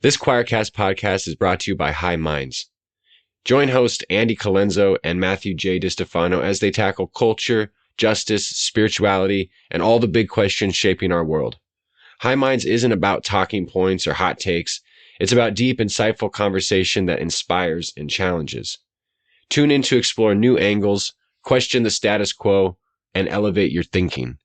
This Choircast podcast is brought to you by High Minds. Join host Andy Colenso and Matthew J. DiStefano as they tackle culture, justice, spirituality, and all the big questions shaping our world. High Minds isn't about talking points or hot takes. It's about deep, insightful conversation that inspires and challenges. Tune in to explore new angles, question the status quo, and elevate your thinking.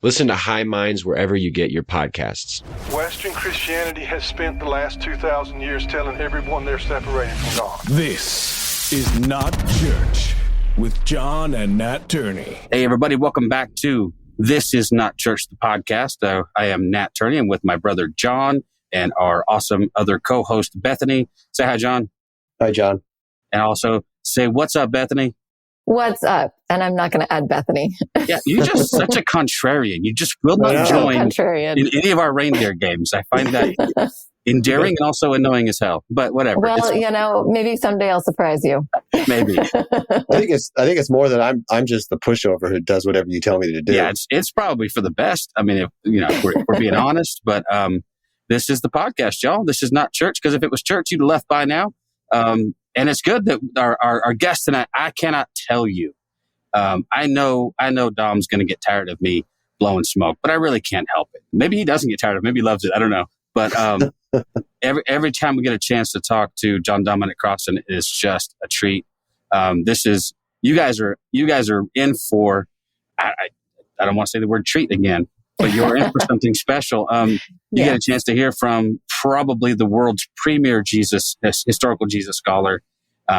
Listen to High Minds wherever you get your podcasts. Western Christianity has spent the last 2,000 years telling everyone they're separated from God. This is Not Church with John and Nat Turney. Hey, everybody. Welcome back to This Is Not Church, the podcast. I am Nat Turney. I'm with my brother, John, and our awesome other co-host, Bethany. Say hi, John. Hi, John. And also say, what's up, Bethany? What's up? And I'm not going to add Bethany. Yeah, you're just such a contrarian. You just will not join in any of our reindeer games. I find that endearing and also annoying as hell. But whatever. Well, maybe someday I'll surprise you. Maybe. I think it's more that I'm just the pushover who does whatever you tell me to do. Yeah, it's probably for the best. I mean, if we're being honest. But this is the podcast, y'all. This is not church, because if it was church, you'd have left by now. And it's good that our guest tonight, I cannot tell you. I know Dom's going to get tired of me blowing smoke, but I really can't help it. Maybe he doesn't get tired of it. Maybe he loves it. I don't know. But every time we get a chance to talk to John Dominic Crossan, it's just a treat. You guys are in for, I don't want to say the word treat again, but you're in for something special. You get a chance to hear from probably the world's premier historical Jesus scholar.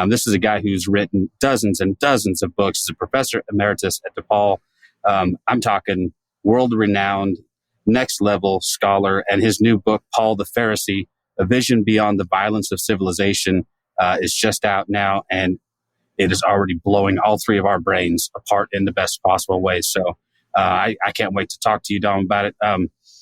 This is a guy who's written dozens and dozens of books. He's a professor emeritus at DePaul. I'm talking world-renowned, next-level scholar. And his new book, Paul the Pharisee, A Vision Beyond the Violence of Civilization, is just out now. And it is already blowing all three of our brains apart in the best possible way. So I can't wait to talk to you, Dom, about it.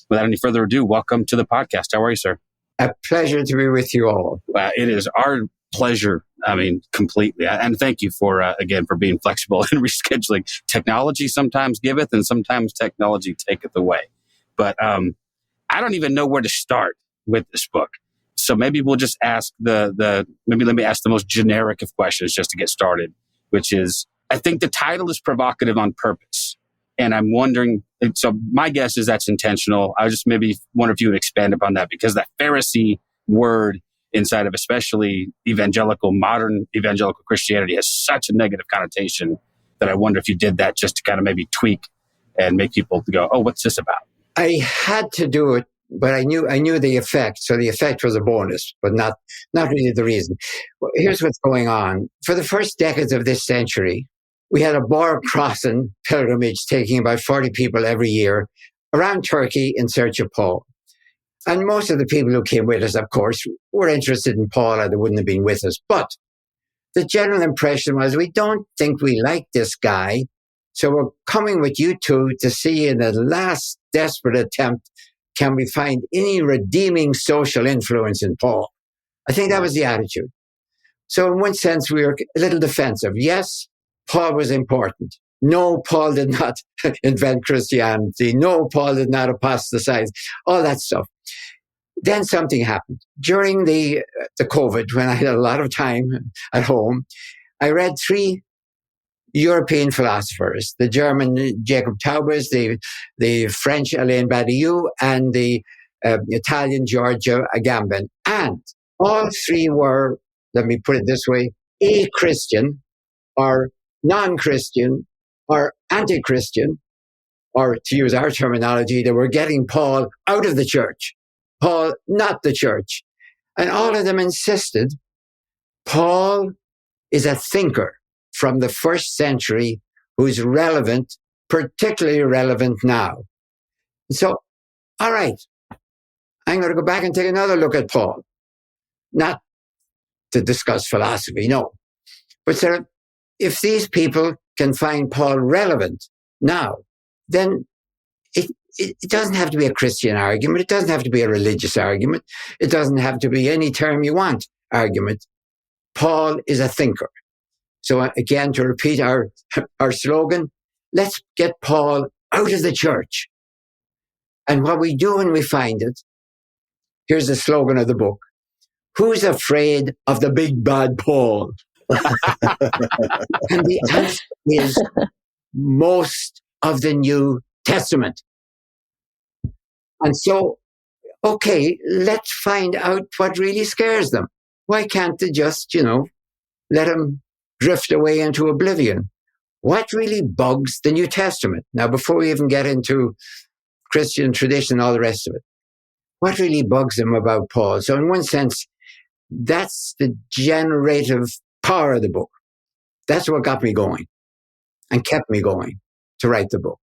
Without any further ado, welcome to the podcast. How are you, sir? A pleasure to be with you all. It is our pleasure. I mean, completely. And thank you for, again, for being flexible and rescheduling. Technology sometimes giveth and sometimes technology taketh away. But I don't even know where to start with this book. So maybe we'll just ask maybe let me ask the most generic of questions just to get started, which is, I think the title is provocative on purpose. And I'm wondering, so my guess is that's intentional. I just maybe wonder if you would expand upon that, because that Pharisee word inside of especially modern evangelical Christianity has such a negative connotation that I wonder if you did that just to kind of maybe tweak and make people go, oh, what's this about? I had to do it, but I knew the effect. So the effect was a bonus, but not really the reason. Well, here's what's going on. For the first decades of this century, we had a Bar Crossan pilgrimage taking about 40 people every year around Turkey in search of Paul. And most of the people who came with us, of course, were interested in Paul, or they wouldn't have been with us. But the general impression was, we don't think we like this guy, so we're coming with you two to see in the last desperate attempt, can we find any redeeming social influence in Paul? I think that was the attitude. So in one sense, we were a little defensive. Yes, Paul was important. No, Paul did not invent Christianity. No, Paul did not apostatize. All that stuff. Then something happened. During the COVID, when I had a lot of time at home, I read 3 European philosophers, the German Jacob Taubes, the French Alain Badiou, and the Italian Giorgio Agamben. And all 3 were, let me put it this way, a-Christian or non-Christian or anti-Christian, or to use our terminology, they were getting Paul out of the church. Paul, not the church. And all of them insisted Paul is a thinker from the first century who's relevant, particularly relevant now. So, all right, I'm going to go back and take another look at Paul. Not to discuss philosophy, no. But sir, if these people can find Paul relevant now, then it doesn't have to be a Christian argument. It doesn't have to be a religious argument. It doesn't have to be any term you want argument. Paul is a thinker. So again, to repeat our slogan, let's get Paul out of the church. And what we do when we find it Here's the slogan of the book. Who's afraid of the big bad Paul? And the answer is most of the New Testament. And so, okay, let's find out what really scares them. Why can't they just, let them drift away into oblivion? What really bugs the New Testament? Now, before we even get into Christian tradition and all the rest of it, what really bugs them about Paul? So in one sense, that's the generative power of the book. That's what got me going and kept me going to write the book.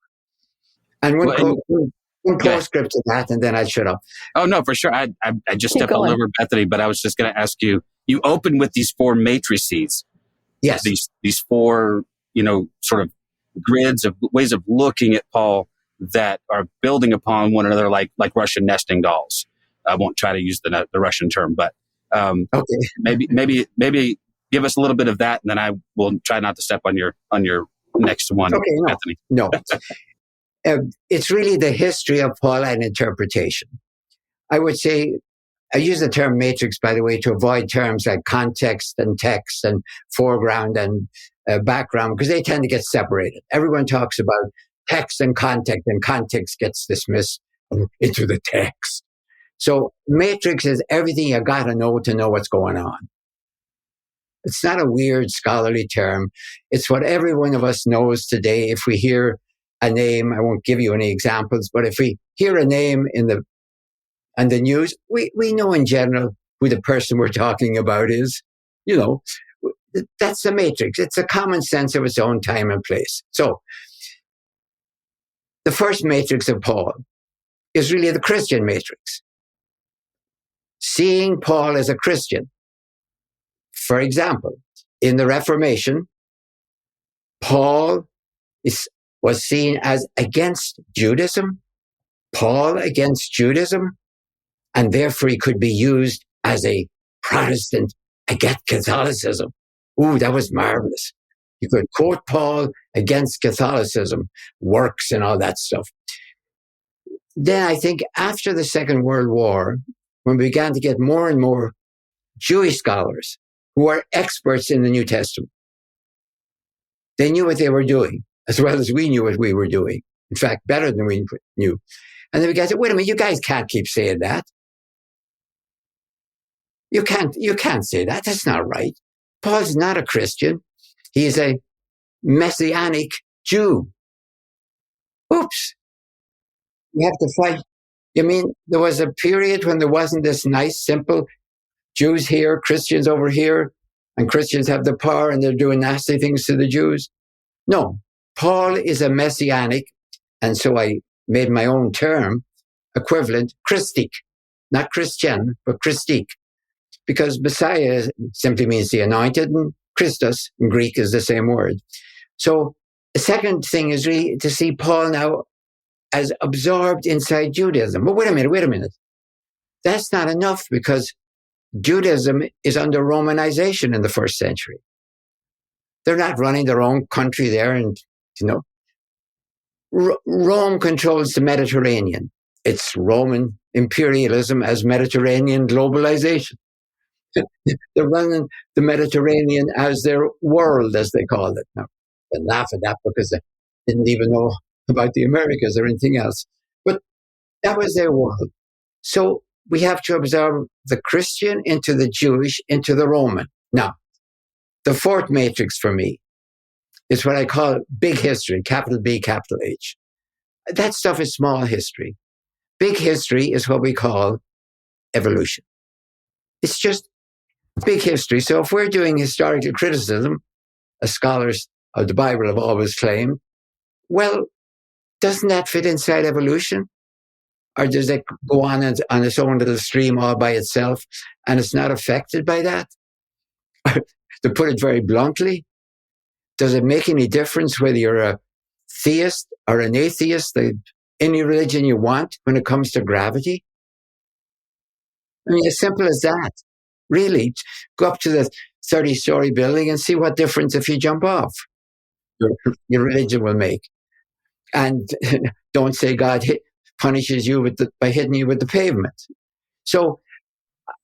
And one postscript to that, and then I'd shut up. Oh, no, for sure. I just stepped all over Bethany, but I was just going to ask you, you open with these 4 matrices. Yes. These 4, sort of grids of ways of looking at Paul that are building upon one another like Russian nesting dolls. I won't try to use the Russian term, but maybe give us a little bit of that, and then I will try not to step on your next one, okay, Bethany. No. It's really the history of Paul and interpretation. I would say, I use the term matrix, by the way, to avoid terms like context and text and foreground and background, because they tend to get separated. Everyone talks about text and context gets dismissed into the text. So matrix is everything you got to know what's going on. It's not a weird scholarly term. It's what every one of us knows today. If we hear a name, I won't give you any examples, but if we hear a name in the news, we know in general who the person we're talking about is. That's the matrix. It's a common sense of its own time and place. So the first matrix of Paul is really the Christian matrix. Seeing Paul as a Christian. For example, in the Reformation, Paul was seen as against Judaism, Paul against Judaism, and therefore he could be used as a Protestant against Catholicism. Ooh, that was marvelous. You could quote Paul against Catholicism, works and all that stuff. Then I think after the Second World War, when we began to get more and more Jewish scholars who are experts in the New Testament, they knew what they were doing as well as we knew what we were doing. In fact, better than we knew. And then we guys said, wait a minute, you guys can't keep saying that. You can't say that. That's not right. Paul's not a Christian. He is a Messianic Jew. Oops. You have to fight. You mean there was a period when there wasn't this nice, simple Jews here, Christians over here, and Christians have the power and they're doing nasty things to the Jews? No. Paul is a Messianic, and so I made my own term equivalent, Christique. Not Christian, but Christique. Because Messiah simply means the anointed, and Christos in Greek is the same word. So the second thing is really to see Paul now as absorbed inside Judaism. But wait a minute. That's not enough, because Judaism is under Romanization in the first century. They're not running their own country there, and Rome controls the Mediterranean. It's Roman imperialism as Mediterranean globalization. They're running the Mediterranean as their world, as they call it. Now, they laugh at that because they didn't even know about the Americas or anything else. But that was their world. So we have to observe the Christian into the Jewish, into the Roman. Now, the fourth matrix for me is what I call big history, capital B, capital H. That stuff is small history. Big history is what we call evolution. It's just big history. So if we're doing historical criticism, as scholars of the Bible have always claimed, well, doesn't that fit inside evolution? Or does it go on its own little stream all by itself and it's not affected by that? To put it very bluntly, does it make any difference whether you're a theist or an atheist, any religion you want, when it comes to gravity? I mean, as simple as that. Really, go up to the 30-story building and see what difference if you jump off your religion will make. And don't say God punishes you by hitting you with the pavement. So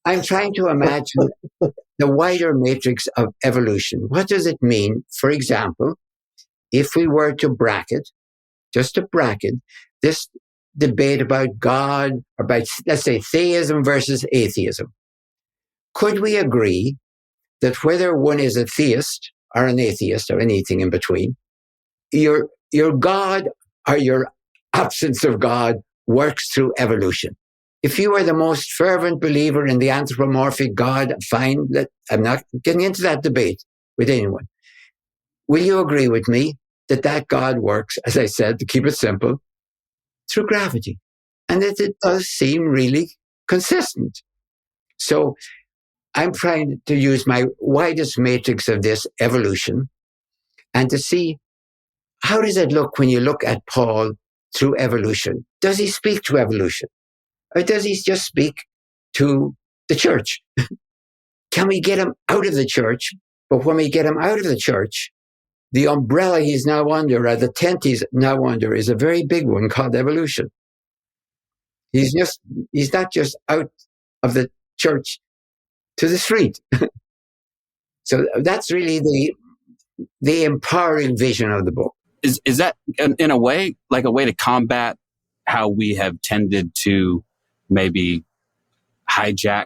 I'm trying to imagine the wider matrix of evolution. What does it mean? For example, if we were to bracket this debate about God, about, let's say, theism versus atheism, could we agree that whether one is a theist or an atheist or anything in between, your God or your absence of God works through evolution? If you are the most fervent believer in the anthropomorphic God, fine, I'm not getting into that debate with anyone. Will you agree with me that God works, as I said, to keep it simple, through gravity? And that it does seem really consistent. So I'm trying to use my widest matrix of this evolution and to see, how does it look when you look at Paul through evolution? Does he speak to evolution? Or does he just speak to the church? Can we get him out of the church? But when we get him out of the church, the umbrella he's now under, or the tent he's now under, is a very big one called evolution. He's not just out of the church to the street. So that's really the empowering vision of the book. Is that in a way like a way to combat how we have tended to maybe hijack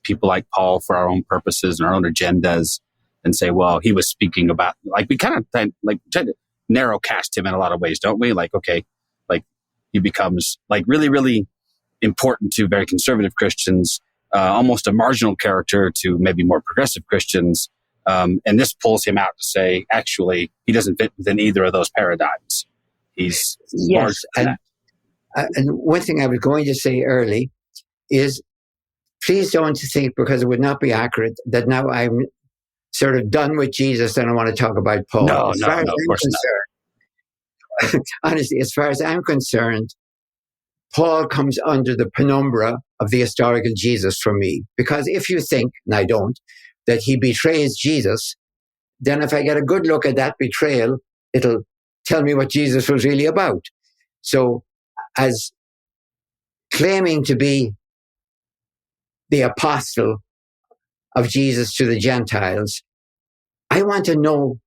people like Paul for our own purposes and our own agendas and say, well, he was speaking about, like, we kind of try to narrow cast him in a lot of ways, don't we? Like, okay, like he becomes like really, really important to very conservative Christians, almost a marginal character to maybe more progressive Christians. And this pulls him out to say, actually, he doesn't fit within either of those paradigms. He's yes. And one thing I was going to say early is, please don't think, because it would not be accurate, that now I'm sort of done with Jesus and I want to talk about Paul. No, of course not. Honestly, as far as I'm concerned, Paul comes under the penumbra of the historical Jesus for me. Because if you think, and I don't, that he betrays Jesus, then if I get a good look at that betrayal, it'll tell me what Jesus was really about. So, as claiming to be the apostle of Jesus to the Gentiles, I want to know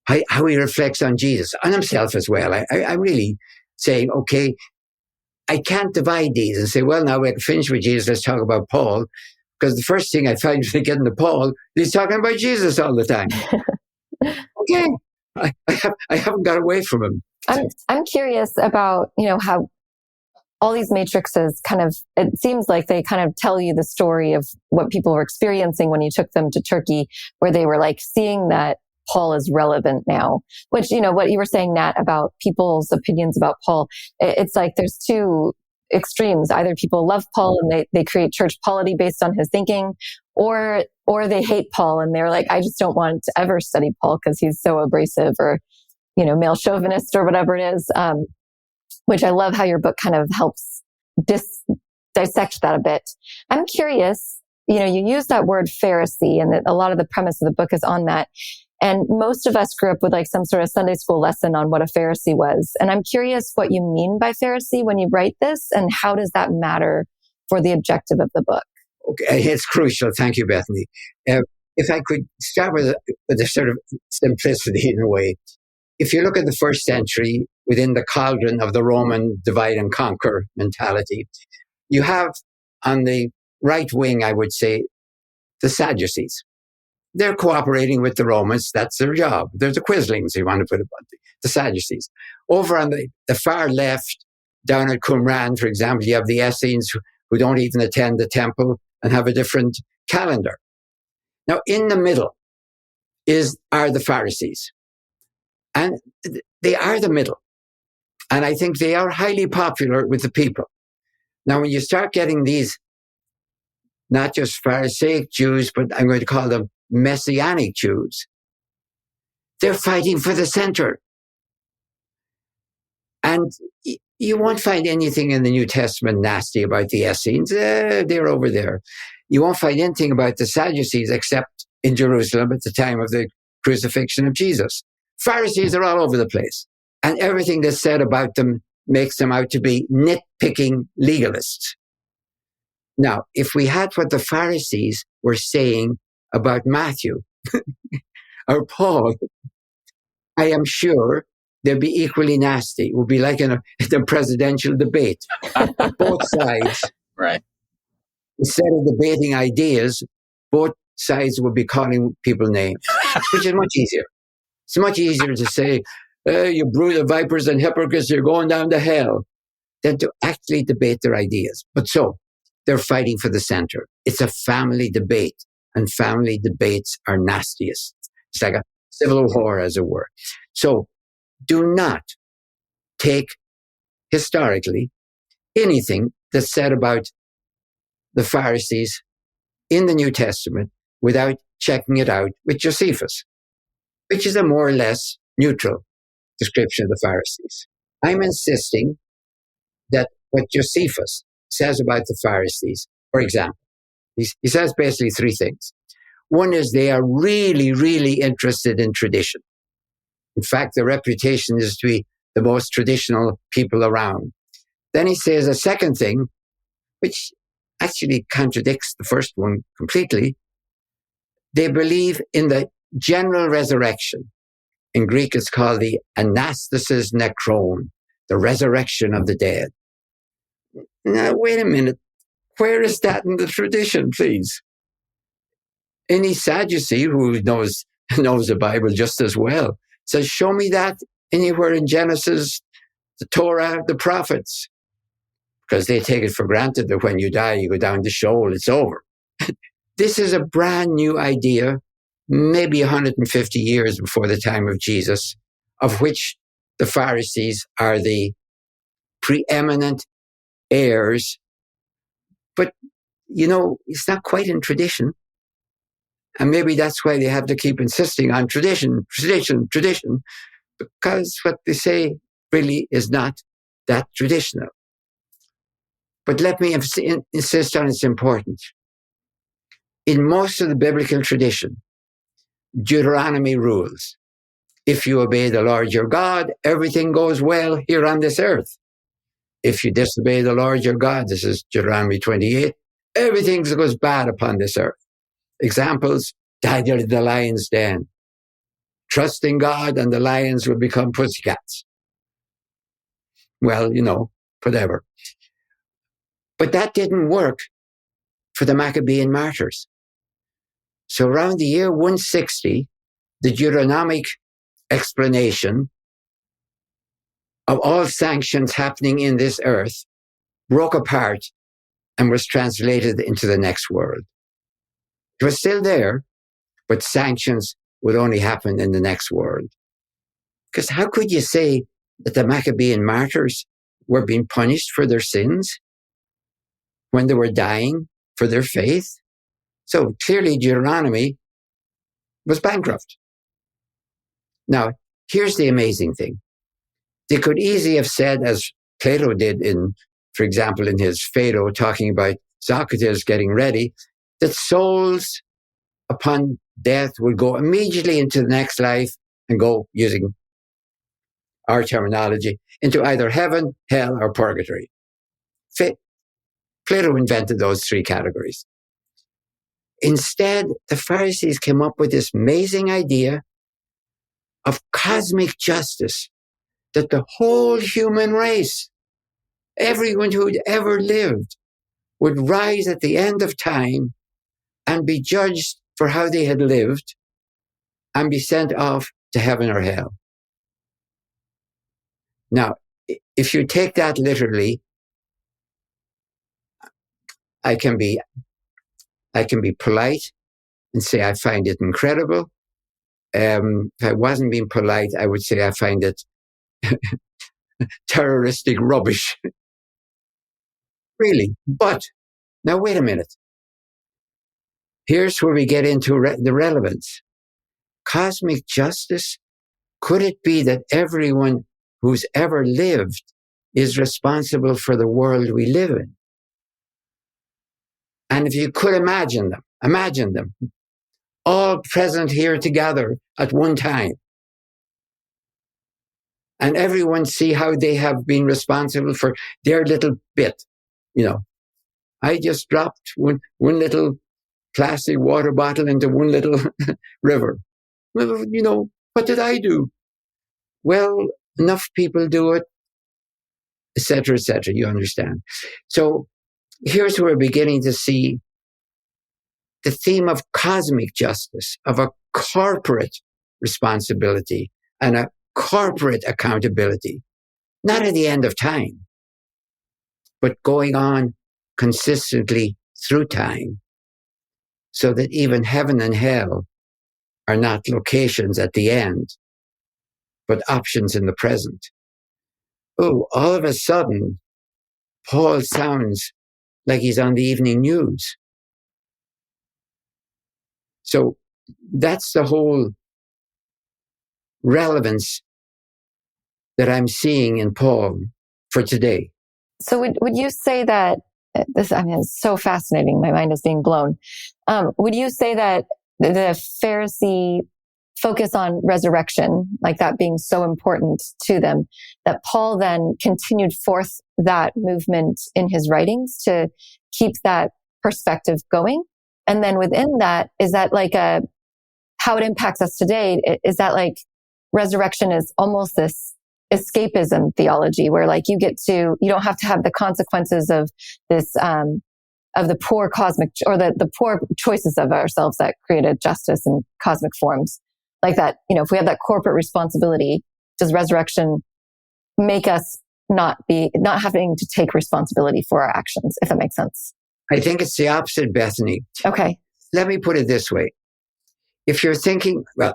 how he reflects on Jesus, on himself as well. I'm really saying, okay, I can't divide these and say, well, now we're finished with Jesus, let's talk about Paul. Because the first thing I find when I get into Paul, he's talking about Jesus all the time. Okay, I haven't got away from him. I'm curious about, how all these matrices kind of, it seems like they kind of tell you the story of what people were experiencing when you took them to Turkey, where they were like seeing that Paul is relevant now, which, what you were saying, Nat, about people's opinions about Paul, it's like there's two extremes. Either people love Paul and they create church polity based on his thinking, or they hate Paul and they're like, I just don't want to ever study Paul because he's so abrasive, or, male chauvinist, or whatever it is. Which I love how your book kind of helps dissect that a bit. I'm curious, you use that word Pharisee, and a lot of the premise of the book is on that. And most of us grew up with like some sort of Sunday school lesson on what a Pharisee was. And I'm curious what you mean by Pharisee when you write this, and how does that matter for the objective of the book? Okay, it's crucial. Thank you, Bethany. If I could start with a sort of simplicity in a way. If you look at the first century, within the cauldron of the Roman divide and conquer mentality, you have on the right wing, I would say, the Sadducees. They're cooperating with the Romans. That's their job. They're the Quislings, you want to put it, the Sadducees. Over on the far left, down at Qumran, for example, you have the Essenes who don't even attend the temple and have a different calendar. Now, in the middle are the Pharisees. And they are the middle. And I think they are highly popular with the people. Now, when you start getting these, not just Pharisaic Jews, but I'm going to call them Messianic Jews, they're fighting for the center. And you won't find anything in the New Testament nasty about the Essenes. They're over there. You won't find anything about the Sadducees except in Jerusalem at the time of the crucifixion of Jesus. Pharisees are all over the place. And everything that's said about them makes them out to be nitpicking legalists. Now, if we had what the Pharisees were saying about Matthew or Paul, I am sure they'd be equally nasty. It would be like in the presidential debate. Both sides, Right. instead of debating ideas, both sides would be calling people names, which is much easier. It's much easier to say, you brood of vipers and hypocrites, you're going down to hell, than to actually debate their ideas. But so, they're fighting for the center. It's a family debate, and family debates are nastiest. It's like a civil war, as it were. So, do not take historically anything that's said about the Pharisees in the New Testament without checking it out with Josephus, which is a more or less neutral description of the Pharisees. I'm insisting that what Josephus says about the Pharisees, for example, he says basically three things. One is they are really, really interested in tradition. In fact, their reputation is to be the most traditional people around. Then he says a second thing, which actually contradicts the first one completely. They believe in the general resurrection. In Greek, it's called the anastasis nekron, the resurrection of the dead. Now, wait a minute. Where is that in the tradition, please? Any Sadducee who knows the Bible just as well says, show me that anywhere in Genesis, the Torah, the prophets. Because they take it for granted that when you die, you go down the Sheol, it's over. This is a brand new idea, maybe 150 years before the time of Jesus, of which the Pharisees are the preeminent heirs. But, it's not quite in tradition. And maybe that's why they have to keep insisting on tradition, because what they say really is not that traditional. But let me insist on its importance. In most of the biblical tradition, Deuteronomy rules. If you obey the Lord your God, everything goes well here on this earth. If you disobey the Lord your God, this is Deuteronomy 28, everything goes bad upon this earth. Examples, dagger in the lion's den. Trust in God and the lions will become pussycats. Well, whatever. But that didn't work for the Maccabean martyrs. So around the year 160, the Deuteronomic explanation of all sanctions happening in this earth broke apart and was translated into the next world. It was still there, but sanctions would only happen in the next world. Because how could you say that the Maccabean martyrs were being punished for their sins when they were dying for their faith? So clearly Deuteronomy was bankrupt. Now, here's the amazing thing. They could easily have said, as Plato did for example, in his Phaedo, talking about Socrates getting ready, that souls upon death would go immediately into the next life and go, using our terminology, into either heaven, hell, or purgatory. Plato invented those three categories. Instead, the Pharisees came up with this amazing idea of cosmic justice, that the whole human race, everyone who'd ever lived, would rise at the end of time and be judged for how they had lived and be sent off to heaven or hell. Now, if you take that literally, I can be polite and say I find it incredible. If I wasn't being polite, I would say I find it terroristic rubbish. Really. But now wait a minute. Here's where we get into the relevance. Cosmic justice? Could it be that everyone who's ever lived is responsible for the world we live in? And if you could imagine them, all present here together at one time, and everyone see how they have been responsible for their little bit, I just dropped one little plastic water bottle into one little river. Well, what did I do? Well, enough people do it, etc., etc. You understand? So here's where we're beginning to see the theme of cosmic justice, of a corporate responsibility and a corporate accountability, not at the end of time, but going on consistently through time, so that even heaven and hell are not locations at the end, but options in the present. Oh, all of a sudden, Paul sounds like he's on the evening news. So that's the whole relevance that I'm seeing in Paul for today. So would you say that it's so fascinating. My mind is being blown. Would you say that the Pharisee focus on resurrection, like that being so important to them, that Paul then continued forth that movement in his writings to keep that perspective going? And then within that, is that like how it impacts us today? Is that like resurrection is almost this escapism theology where like you don't have to have the consequences of this, of the poor cosmic or the poor choices of ourselves that created justice and cosmic forms like that. If we have that corporate responsibility, does resurrection make us not having to take responsibility for our actions, if that makes sense? I think it's the opposite, Bethany. Okay. Let me put it this way. If you're thinking, I'll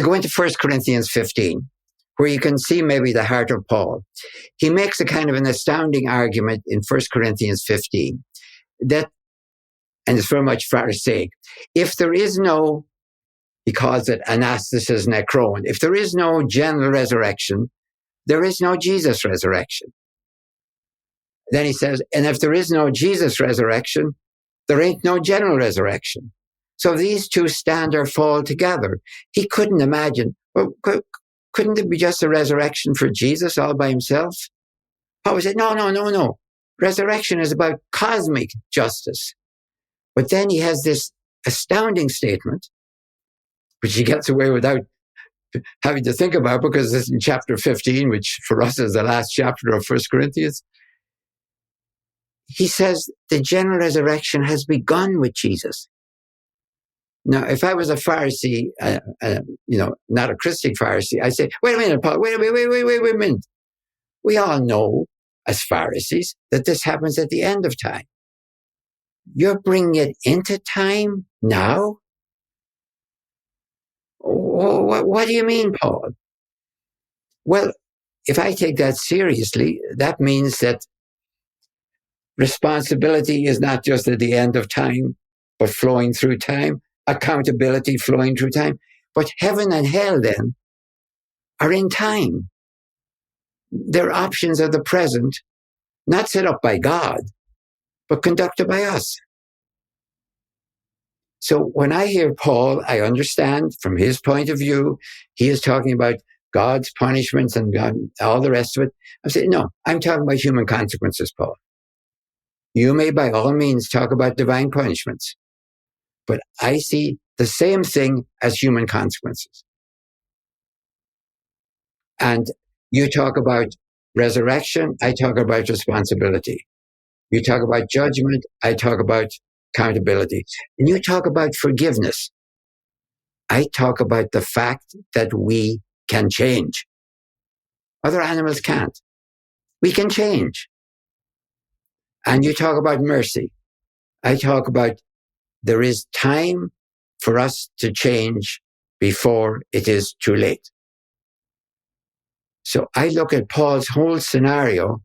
go into 1 Corinthians 15, where you can see maybe the heart of Paul. He makes a kind of an astounding argument in 1 Corinthians 15 that, and it's very much Pharisaic, if there is no, he calls it anastasis necron, if there is no general resurrection, there is no Jesus resurrection. Then he says, and if there is no Jesus resurrection, there ain't no general resurrection. So these two stand or fall together. He couldn't imagine, well, couldn't it be just a resurrection for Jesus all by himself? Paul said, no. Resurrection is about cosmic justice. But then he has this astounding statement, which he gets away without having to think about because it's in chapter 15, which for us is the last chapter of 1 Corinthians. He says the general resurrection has begun with Jesus. Now, if I was a Pharisee, not a Christian Pharisee, I'd say, wait a minute, Paul, wait a minute. We all know as Pharisees that this happens at the end of time. You're bringing it into time now? What do you mean, Paul? Well, if I take that seriously, that means that responsibility is not just at the end of time, but flowing through time. Accountability flowing through time. But heaven and hell then are in time. They're options of the present, not set up by God, but conducted by us. So when I hear Paul, I understand from his point of view, he is talking about God's punishments and God, all the rest of it. I say, no, I'm talking about human consequences, Paul. You may by all means talk about divine punishments, but I see the same thing as human consequences. And you talk about resurrection, I talk about responsibility. You talk about judgment, I talk about accountability. And you talk about forgiveness. I talk about the fact that we can change. Other animals can't. We can change. And you talk about mercy. I talk about there is time for us to change before it is too late. So I look at Paul's whole scenario.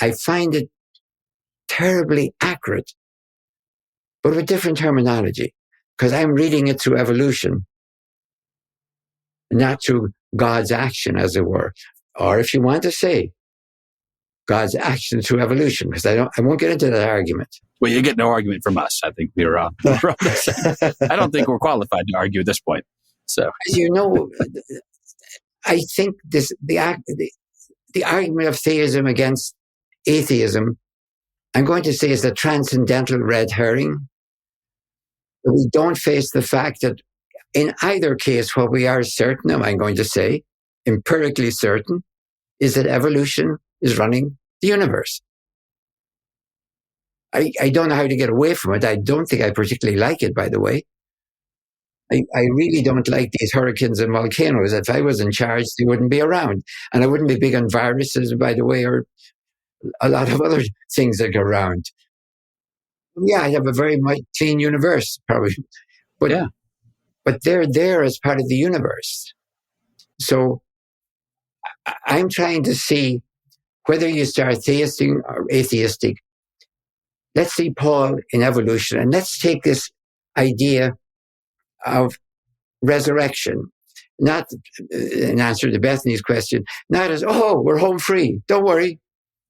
I find it terribly accurate, but with different terminology, because I'm reading it through evolution, not through God's action, as it were. Or if you want to say God's action through evolution, because I won't get into that argument. Well, you get no argument from us. I think we're on the same. I don't think we're qualified to argue at this point. So, as you know, I think the argument of theism against atheism I'm going to say is a transcendental red herring. We don't face the fact that in either case, what we are certain, I'm going to say, empirically certain, is that evolution is running the universe. I don't know how to get away from it. I don't think I particularly like it, by the way. I really don't like these hurricanes and volcanoes. If I was in charge, they wouldn't be around. And I wouldn't be big on viruses, by the way, or a lot of other things that go around. Yeah, I'd have a very clean universe, probably. But they're there as part of the universe. So I'm trying to see whether you start theistic or atheistic. Let's see Paul in evolution, and let's take this idea of resurrection, not in answer to Bethany's question, not as, oh, we're home free. Don't worry.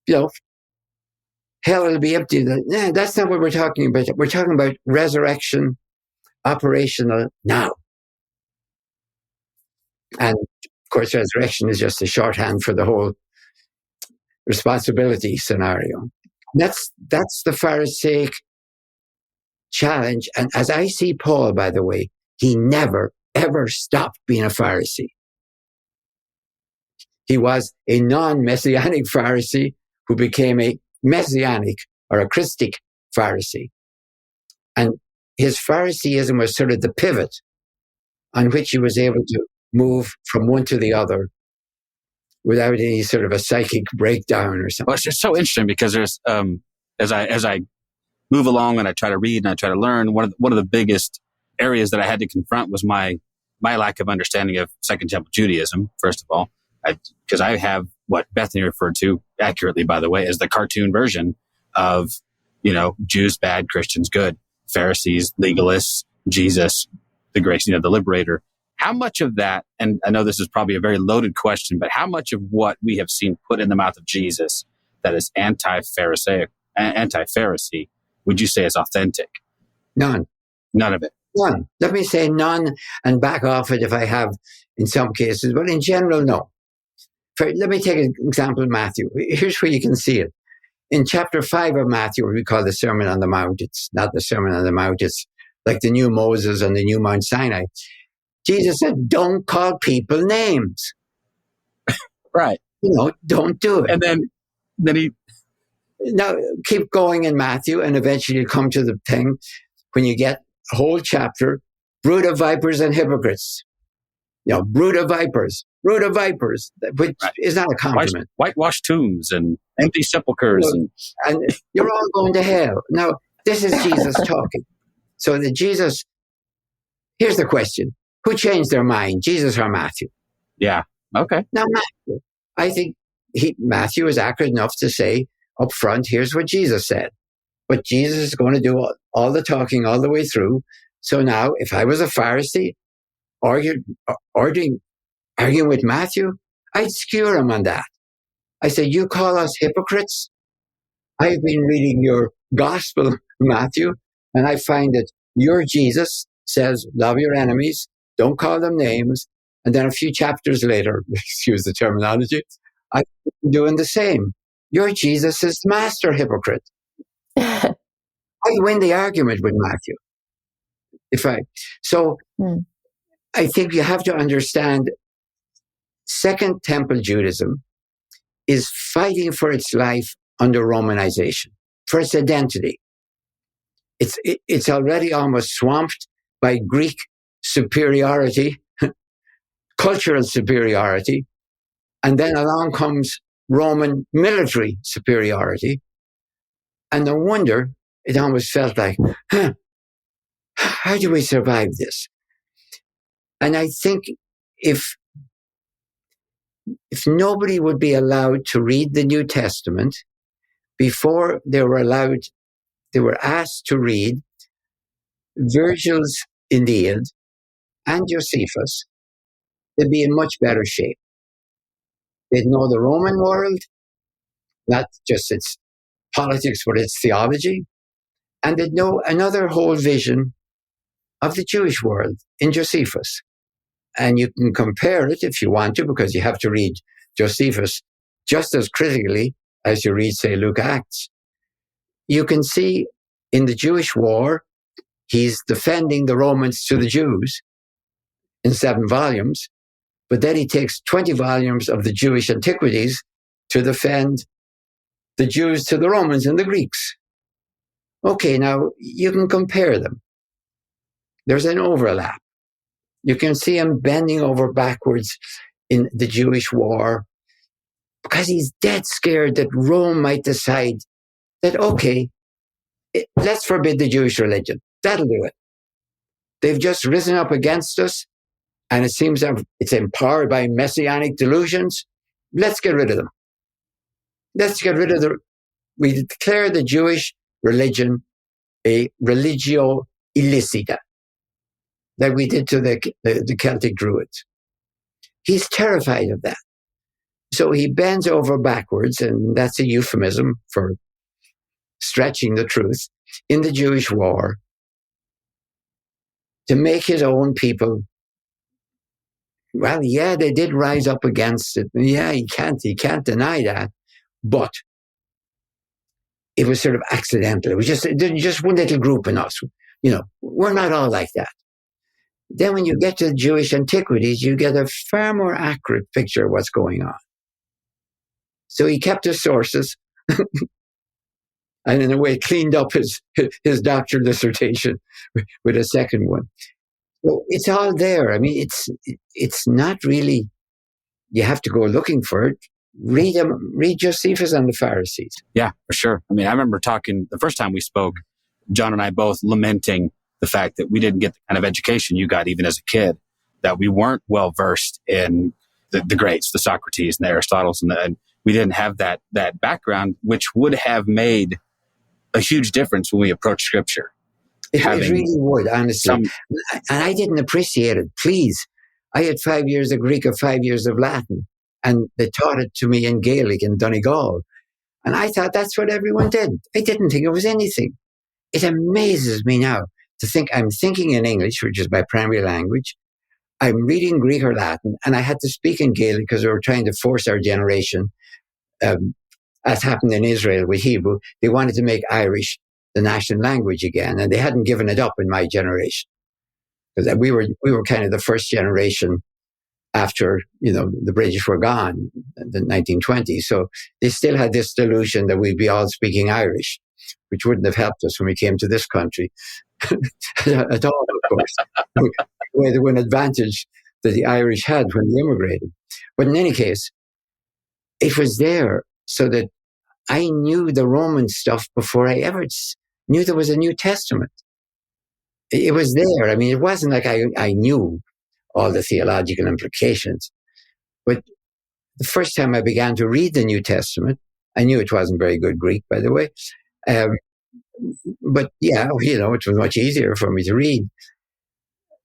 Hell will be empty. That's not what we're talking about. We're talking about resurrection, operational now. And of course, resurrection is just a shorthand for the whole responsibility scenario. That's the Pharisaic challenge. And as I see Paul, by the way, he never, ever stopped being a Pharisee. He was a non-messianic Pharisee who became a messianic or a Christic Pharisee. And his Phariseeism was sort of the pivot on which he was able to move from one to the other without any sort of a psychic breakdown or something. Well, it's just so interesting because there's, as I move along and I try to read and I try to learn, one of the biggest areas that I had to confront was my lack of understanding of Second Temple Judaism, first of all, because I have what Bethany referred to accurately, by the way, as the cartoon version of, Jews bad, Christians good, Pharisees, legalists, Jesus, the grace, the liberator. How much of that, and I know this is probably a very loaded question, but how much of what we have seen put in the mouth of Jesus that is anti-Pharisee, would you say is authentic? None. None of it. None. Let me say none and back off it if I have in some cases, but in general, no. Let me take an example of Matthew. Here's where you can see it. In chapter 5 of Matthew, what we call the Sermon on the Mount, it's not the Sermon on the Mount, it's like the new Moses and the new Mount Sinai. Jesus said, don't call people names. Right. Don't do it. And then he... Now, keep going in Matthew, and eventually you come to the thing when you get a whole chapter, brood of vipers and hypocrites. Brood of vipers, which is not a compliment. Whitewashed tombs and empty sepulchres. And you're all going to hell. Now, this is Jesus talking. So here's the question. Who changed their mind, Jesus or Matthew? Yeah. Okay. Now, Matthew, I think Matthew is accurate enough to say up front, here's what Jesus said. But Jesus is going to do all the talking all the way through. So now, if I was a Pharisee arguing with Matthew, I'd skewer him on that. I said, you call us hypocrites? I've been reading your gospel, Matthew, and I find that your Jesus says, love your enemies, don't call them names. And then a few chapters later, excuse the terminology, I'm doing the same. Your Jesus is the master hypocrite. I win the argument with Matthew. I think you have to understand Second Temple Judaism is fighting for its life under Romanization, for its identity. It's already almost swamped by Greek superiority, cultural superiority, and then along comes Roman military superiority. And no wonder it almost felt like, how do we survive this? And I think if nobody would be allowed to read the New Testament before they were asked to read Virgil's Aeneid and Josephus, they'd be in much better shape. They'd know the Roman world, not just its politics, but its theology, and they'd know another whole vision of the Jewish world in Josephus. And you can compare it if you want to, because you have to read Josephus just as critically as you read, say, Luke Acts. you can see in the Jewish war, he's defending the Romans to the Jews in 7 volumes, but then he takes 20 volumes of the Jewish antiquities to defend the Jews to the Romans and the Greeks. Okay, now you can compare them. There's an overlap. You can see him bending over backwards in the Jewish war because he's dead scared that Rome might decide that, okay, let's forbid the Jewish religion. That'll do it. They've just risen up against us, and it seems that it's empowered by messianic delusions. Let's get rid of them. Let's get rid of we declare the Jewish religion a religio illicita, that we did to the Celtic Druids. He's terrified of that. So he bends over backwards, and that's a euphemism for stretching the truth, in the Jewish war to make his own people. Well, yeah, they did rise up against it. Yeah, he can't deny that. But it was sort of accidental. It was just one little group in us. We're not all like that. Then when you get to the Jewish antiquities, you get a far more accurate picture of what's going on. So he kept his sources and in a way cleaned up his doctoral dissertation with a second one. So it's all there. I mean, it's not really, you have to go looking for it. Read Josephus and the Pharisees. Yeah, for sure. I mean, I remember talking the first time we spoke, John and I both lamenting the fact that we didn't get the kind of education you got even as a kid, that we weren't well versed in the greats, the Socrates and the Aristotles, and we didn't have that background, which would have made a huge difference when we approach Scripture. It really would, honestly. And I didn't appreciate it. Please, I had 5 years of Greek and 5 years of Latin, and they taught it to me in Gaelic in Donegal. And I thought that's what everyone did. I didn't think it was anything. It amazes me now to think I'm thinking in English, which is my primary language. I'm reading Greek or Latin, and I had to speak in Gaelic because we were trying to force our generation, as happened in Israel with Hebrew. They wanted to make Irish the national language again, and they hadn't given it up in my generation. Because we were kind of the first generation after, the British were gone in the 1920s. So they still had this delusion that we'd be all speaking Irish, which wouldn't have helped us when we came to this country at all, of course. There was an advantage that the Irish had when they immigrated. But in any case, it was there so that I knew the Roman stuff before I ever knew there was a New Testament. It was there. I mean, it wasn't like I knew all the theological implications. But the first time I began to read the New Testament, I knew it wasn't very good Greek, by the way. But yeah, it was much easier for me to read.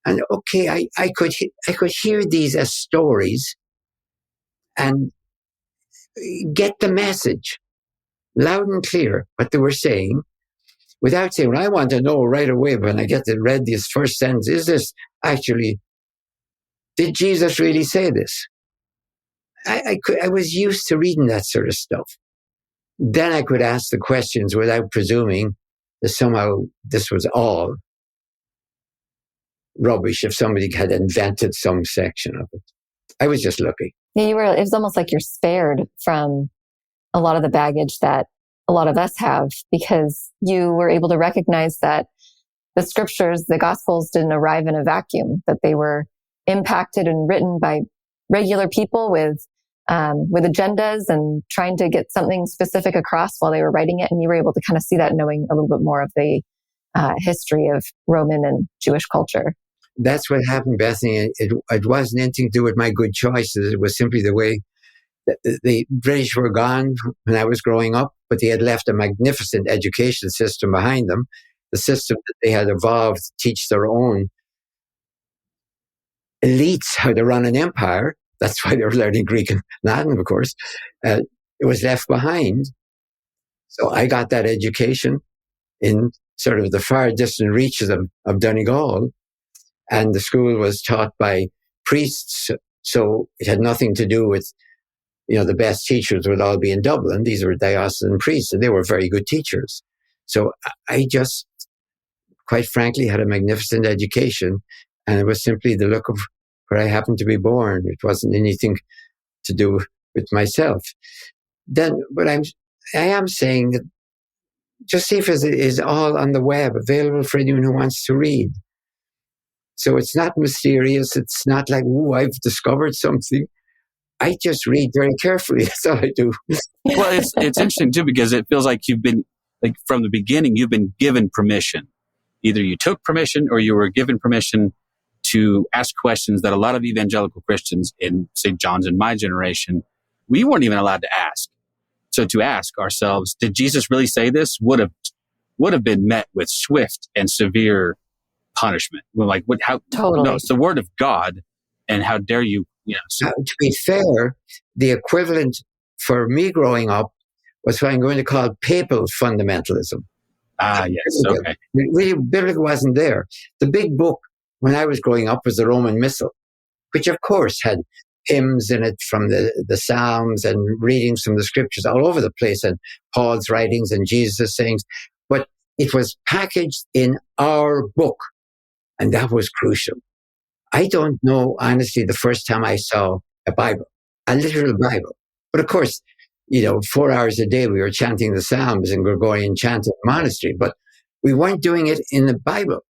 And okay, I could hear these as stories and get the message loud and clear what they were saying, without saying, well, I want to know right away when I read this first sentence, is this actually, did Jesus really say this? I was used to reading that sort of stuff. Then I could ask the questions without presuming that somehow this was all rubbish if somebody had invented some section of it. I was just lucky. Yeah, it was almost like you're spared from a lot of the baggage that a lot of us have, because you were able to recognize that the scriptures, the gospels didn't arrive in a vacuum, that they were impacted and written by regular people with agendas and trying to get something specific across while they were writing it. And you were able to kind of see that, knowing a little bit more of the history of Roman and Jewish culture. That's what happened, Bethany. It wasn't anything to do with my good choices. It was simply the way the British were gone when I was growing up, but they had left a magnificent education system behind them, the system that they had evolved to teach their own elites how to run an empire. That's why they were learning Greek and Latin, of course. It was left behind. So I got that education in sort of the far distant reaches of Donegal. And the school was taught by priests. So it had nothing to do with, the best teachers would all be in Dublin. These were diocesan priests, and they were very good teachers. So I just, quite frankly, had a magnificent education, and it was simply the luck of where I happened to be born. It wasn't anything to do with myself. Then, but I am saying that Josephus is all on the web, available for anyone who wants to read. So it's not mysterious. It's not like, ooh, I've discovered something. I just read very carefully. That's all I do. Well, it's interesting too, because it feels like you've been, like from the beginning, you've been given permission. Either you took permission or you were given permission to ask questions that a lot of evangelical Christians in St. John's and my generation, we weren't even allowed to ask. So to ask ourselves, did Jesus really say this? Would have been met with swift and severe punishment. We're like, what? How? Totally. No, it's the word of God, and how dare you? So, to be fair, the equivalent for me growing up was what I'm going to call papal fundamentalism. Yes, okay. Really, biblical wasn't there. The big book when I was growing up was the Roman Missal, which of course had hymns in it from the Psalms and readings from the scriptures all over the place, and Paul's writings and Jesus' sayings. But it was packaged in our book, and that was crucial. I don't know, honestly, the first time I saw a Bible, a literal Bible. But of course, 4 hours a day we were chanting the Psalms and Gregorian chant in the monastery, but we weren't doing it in the Bible.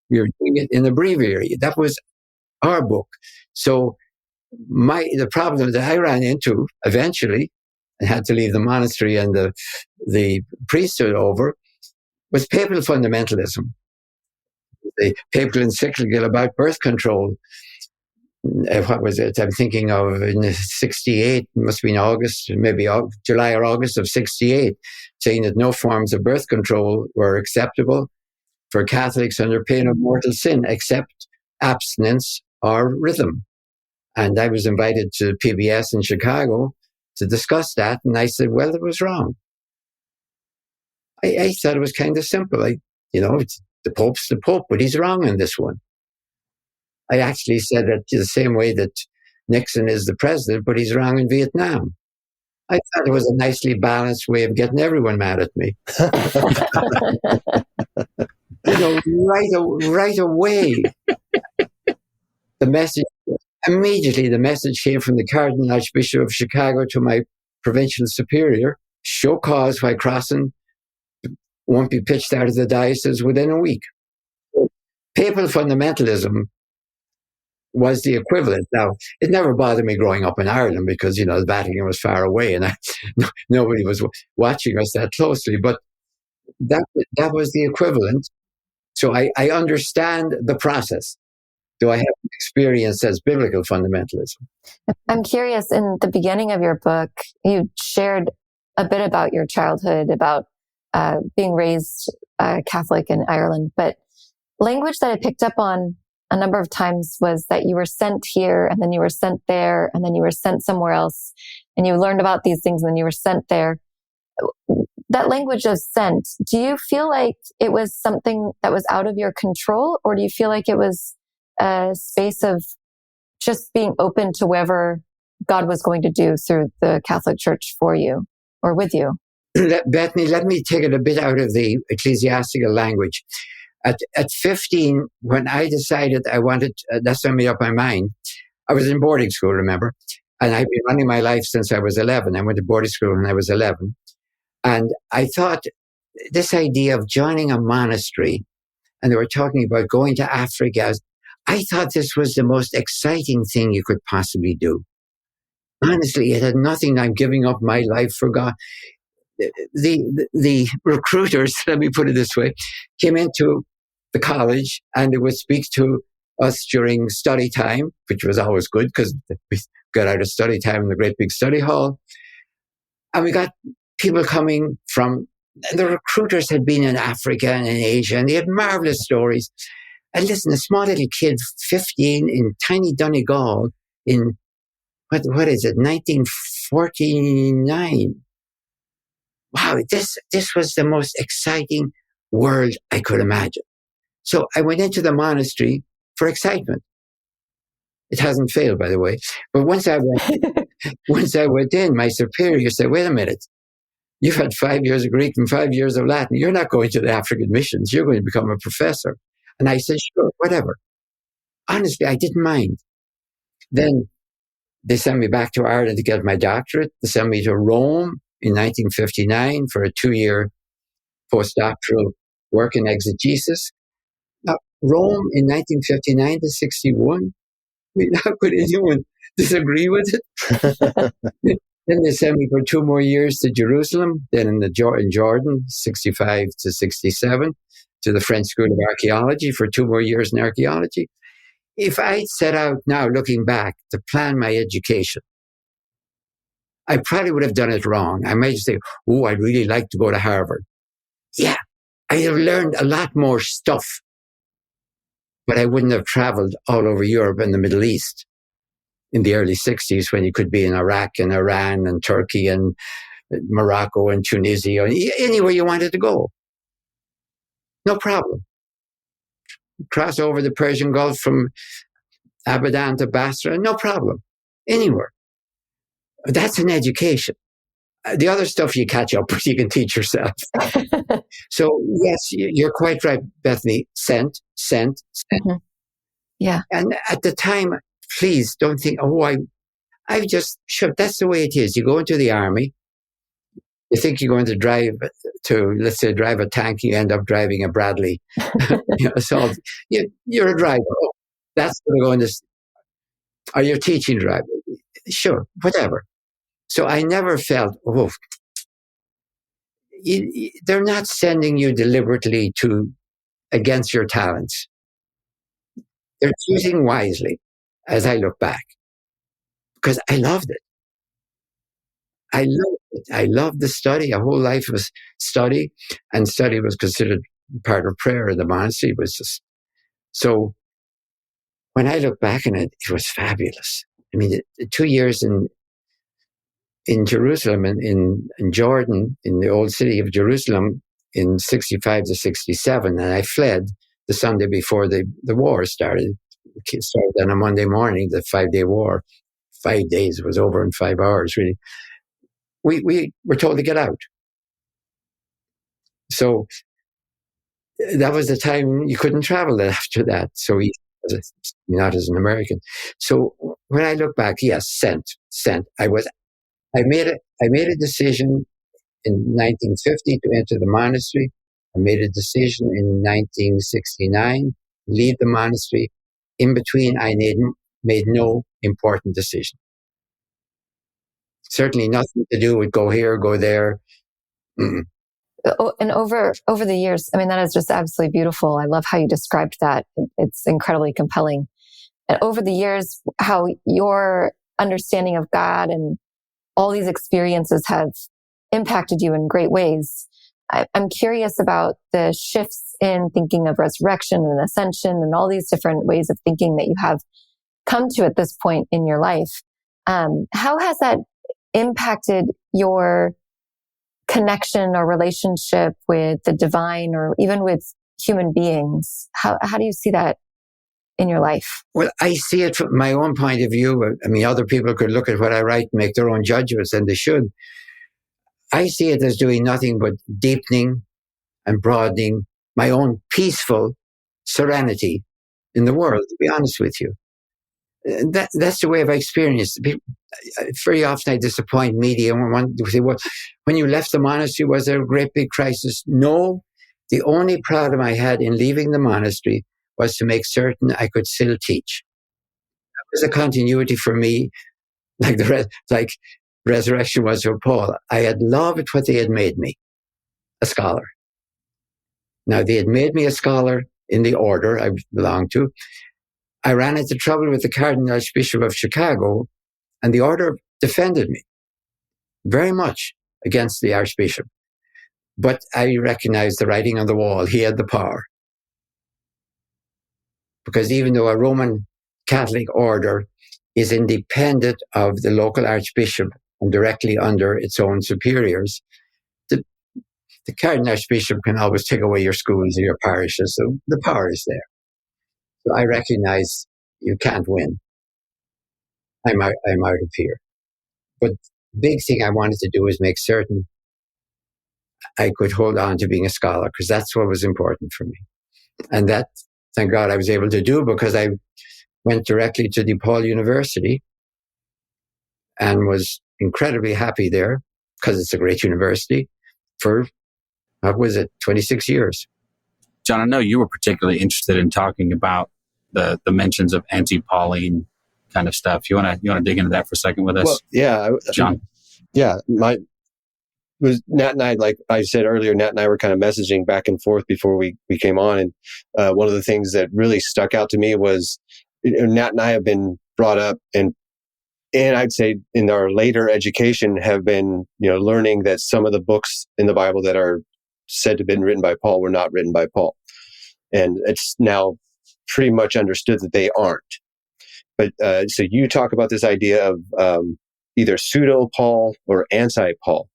We were doing it in the breviary. That was our book. So the problem that I ran into eventually, and had to leave the monastery and the priesthood over, was papal fundamentalism. The papal encyclical about birth control. What was it? I'm thinking of in 68, must have been August, maybe July or August of 68, saying that no forms of birth control were acceptable for Catholics under pain of mortal sin, except abstinence or rhythm. And I was invited to PBS in Chicago to discuss that. And I said, well, it was wrong. I thought it was kind of simple. It's the Pope's the Pope, but he's wrong on this one. I actually said that the same way that Nixon is the president, but he's wrong in Vietnam. I thought it was a nicely balanced way of getting everyone mad at me. Right away, immediately the message came from the Cardinal Archbishop of Chicago to my provincial superior, show cause why Crossan won't be pitched out of the diocese within a week. Papal fundamentalism was the equivalent. Now, it never bothered me growing up in Ireland because, the Vatican was far away and nobody was watching us that closely, but that was the equivalent. So I understand the process. Do I have experience as biblical fundamentalism? I'm curious, in the beginning of your book, you shared a bit about your childhood, about being raised Catholic in Ireland, but language that I picked up on a number of times was that you were sent here, and then you were sent there, and then you were sent somewhere else, and you learned about these things, and then you were sent there. That language of sent, do you feel like it was something that was out of your control, or do you feel like it was a space of just being open to whatever God was going to do through the Catholic Church for you or with you? Bethany, let me take it a bit out of the ecclesiastical language. At 15, when I decided I wanted, that's when I made up my mind. I was in boarding school, remember? And I've been running my life since I was 11. I went to boarding school when I was 11. And I thought this idea of joining a monastery, and they were talking about going to Africa, I thought this was the most exciting thing you could possibly do. Honestly, it had nothing. I'm giving up my life for God. The recruiters, let me put it this way, came into the college and they would speak to us during study time, which was always good because we got out of study time in the great big study hall. And we got people coming from, and the recruiters had been in Africa and in Asia, and they had marvelous stories. And listen, a small little kid, 15, in tiny Donegal in, what is it, 1949. Wow, this was the most exciting world I could imagine. So I went into the monastery for excitement. It hasn't failed, by the way. But once I went in, my superior said, wait a minute, You've had 5 years of Greek and 5 years of Latin. You're not going to the African missions. You're going to become a professor. And I said, sure, whatever. Honestly, I didn't mind. Then they sent me back to Ireland to get my doctorate. They sent me to Rome in 1959 for a 2-year postdoctoral work in exegesis. Now, Rome in 1959 to 61, how could anyone disagree with it? Then they sent me for 2 more years to Jerusalem, then in Jordan, 65 to 67, to the French School of Archaeology for 2 more years in archaeology. If I'd set out now, looking back, to plan my education, I probably would have done it wrong. I might say, oh, I'd really like to go to Harvard. Yeah, I have learned a lot more stuff, but I wouldn't have traveled all over Europe and the Middle East in the early 60s when you could be in Iraq and Iran and Turkey and Morocco and Tunisia, anywhere you wanted to go. No problem. Cross over the Persian Gulf from Abadan to Basra, no problem. Anywhere. That's an education. The other stuff you catch up with, you can teach yourself. So, yes, you're quite right, Bethany. Sent. Mm-hmm. Yeah. And at the time, please don't think, oh, I just, sure, that's the way it is. You go into the army, you think you're going to drive a tank, you end up driving a Bradley assault. You're a driver. Oh, that's what they're going to, or you're teaching driver. Sure, whatever. So I never felt, they're not sending you deliberately against your talents. They're choosing wisely, as I look back, because I loved it. I loved the study. A whole life was study, and study was considered part of prayer in the monastery. Was just so. When I look back on it, it was fabulous. I mean, 2 years in Jerusalem, in Jordan, in the old city of Jerusalem, in 65 to 67, and I fled the Sunday before the war started. It started on a Monday morning, the 5-day war. 5 days, it was over in 5 hours, really. We were told to get out. So that was the time you couldn't travel after that. So not as an American. So when I look back, yes, sent. I made a decision in 1950 to enter the monastery. I made a decision in 1969 leave the monastery. In between, I made no important decision. Certainly nothing to do with go here, go there. Mm-mm. And over the years, I mean, that is just absolutely beautiful. I love how you described that. It's incredibly compelling. And over the years, how your understanding of God and all these experiences have impacted you in great ways. I'm curious about the shifts in thinking of resurrection and ascension and all these different ways of thinking that you have come to at this point in your life. How has that impacted your connection or relationship with the divine or even with human beings? How do you see that in your life? Well, I see it from my own point of view. I mean, other people could look at what I write and make their own judgments, and they should. I see it as doing nothing but deepening and broadening my own peaceful serenity in the world, to be honest with you. That's the way I've experienced it. Very often I disappoint media and want to say, well, when you left the monastery, was there a great big crisis? No. The only problem I had in leaving the monastery was to make certain I could still teach. That was a continuity for me, like resurrection was for Paul. I had loved what they had made me, a scholar. Now, they had made me a scholar in the order I belonged to. I ran into trouble with the Cardinal Archbishop of Chicago, and the order defended me very much against the Archbishop. But I recognized the writing on the wall. He had the power. Because even though a Roman Catholic order is independent of the local Archbishop and directly under its own superiors, the Cardinal Archbishop can always take away your schools or your parishes. So the power is there. So I recognize you can't win. I'm out of here. But the big thing I wanted to do is make certain I could hold on to being a scholar, because that's what was important for me. And that, thank God, I was able to do, because I went directly to DePaul University and was incredibly happy there, because it's a great university, for, 26 years. John, I know you were particularly interested in talking about the mentions of anti-Pauline kind of stuff. You want to dig into that for a second with us? Well, yeah, John. Yeah, Nat and I, like I said earlier, Nat and I were kind of messaging back and forth before we came on, and one of the things that really stuck out to me was, Nat and I have been brought up, and I'd say in our later education have been, learning that some of the books in the Bible that are said to have been written by Paul were not written by Paul, and it's now pretty much understood that they aren't. But so you talk about this idea of either pseudo-Paul or anti-Paul.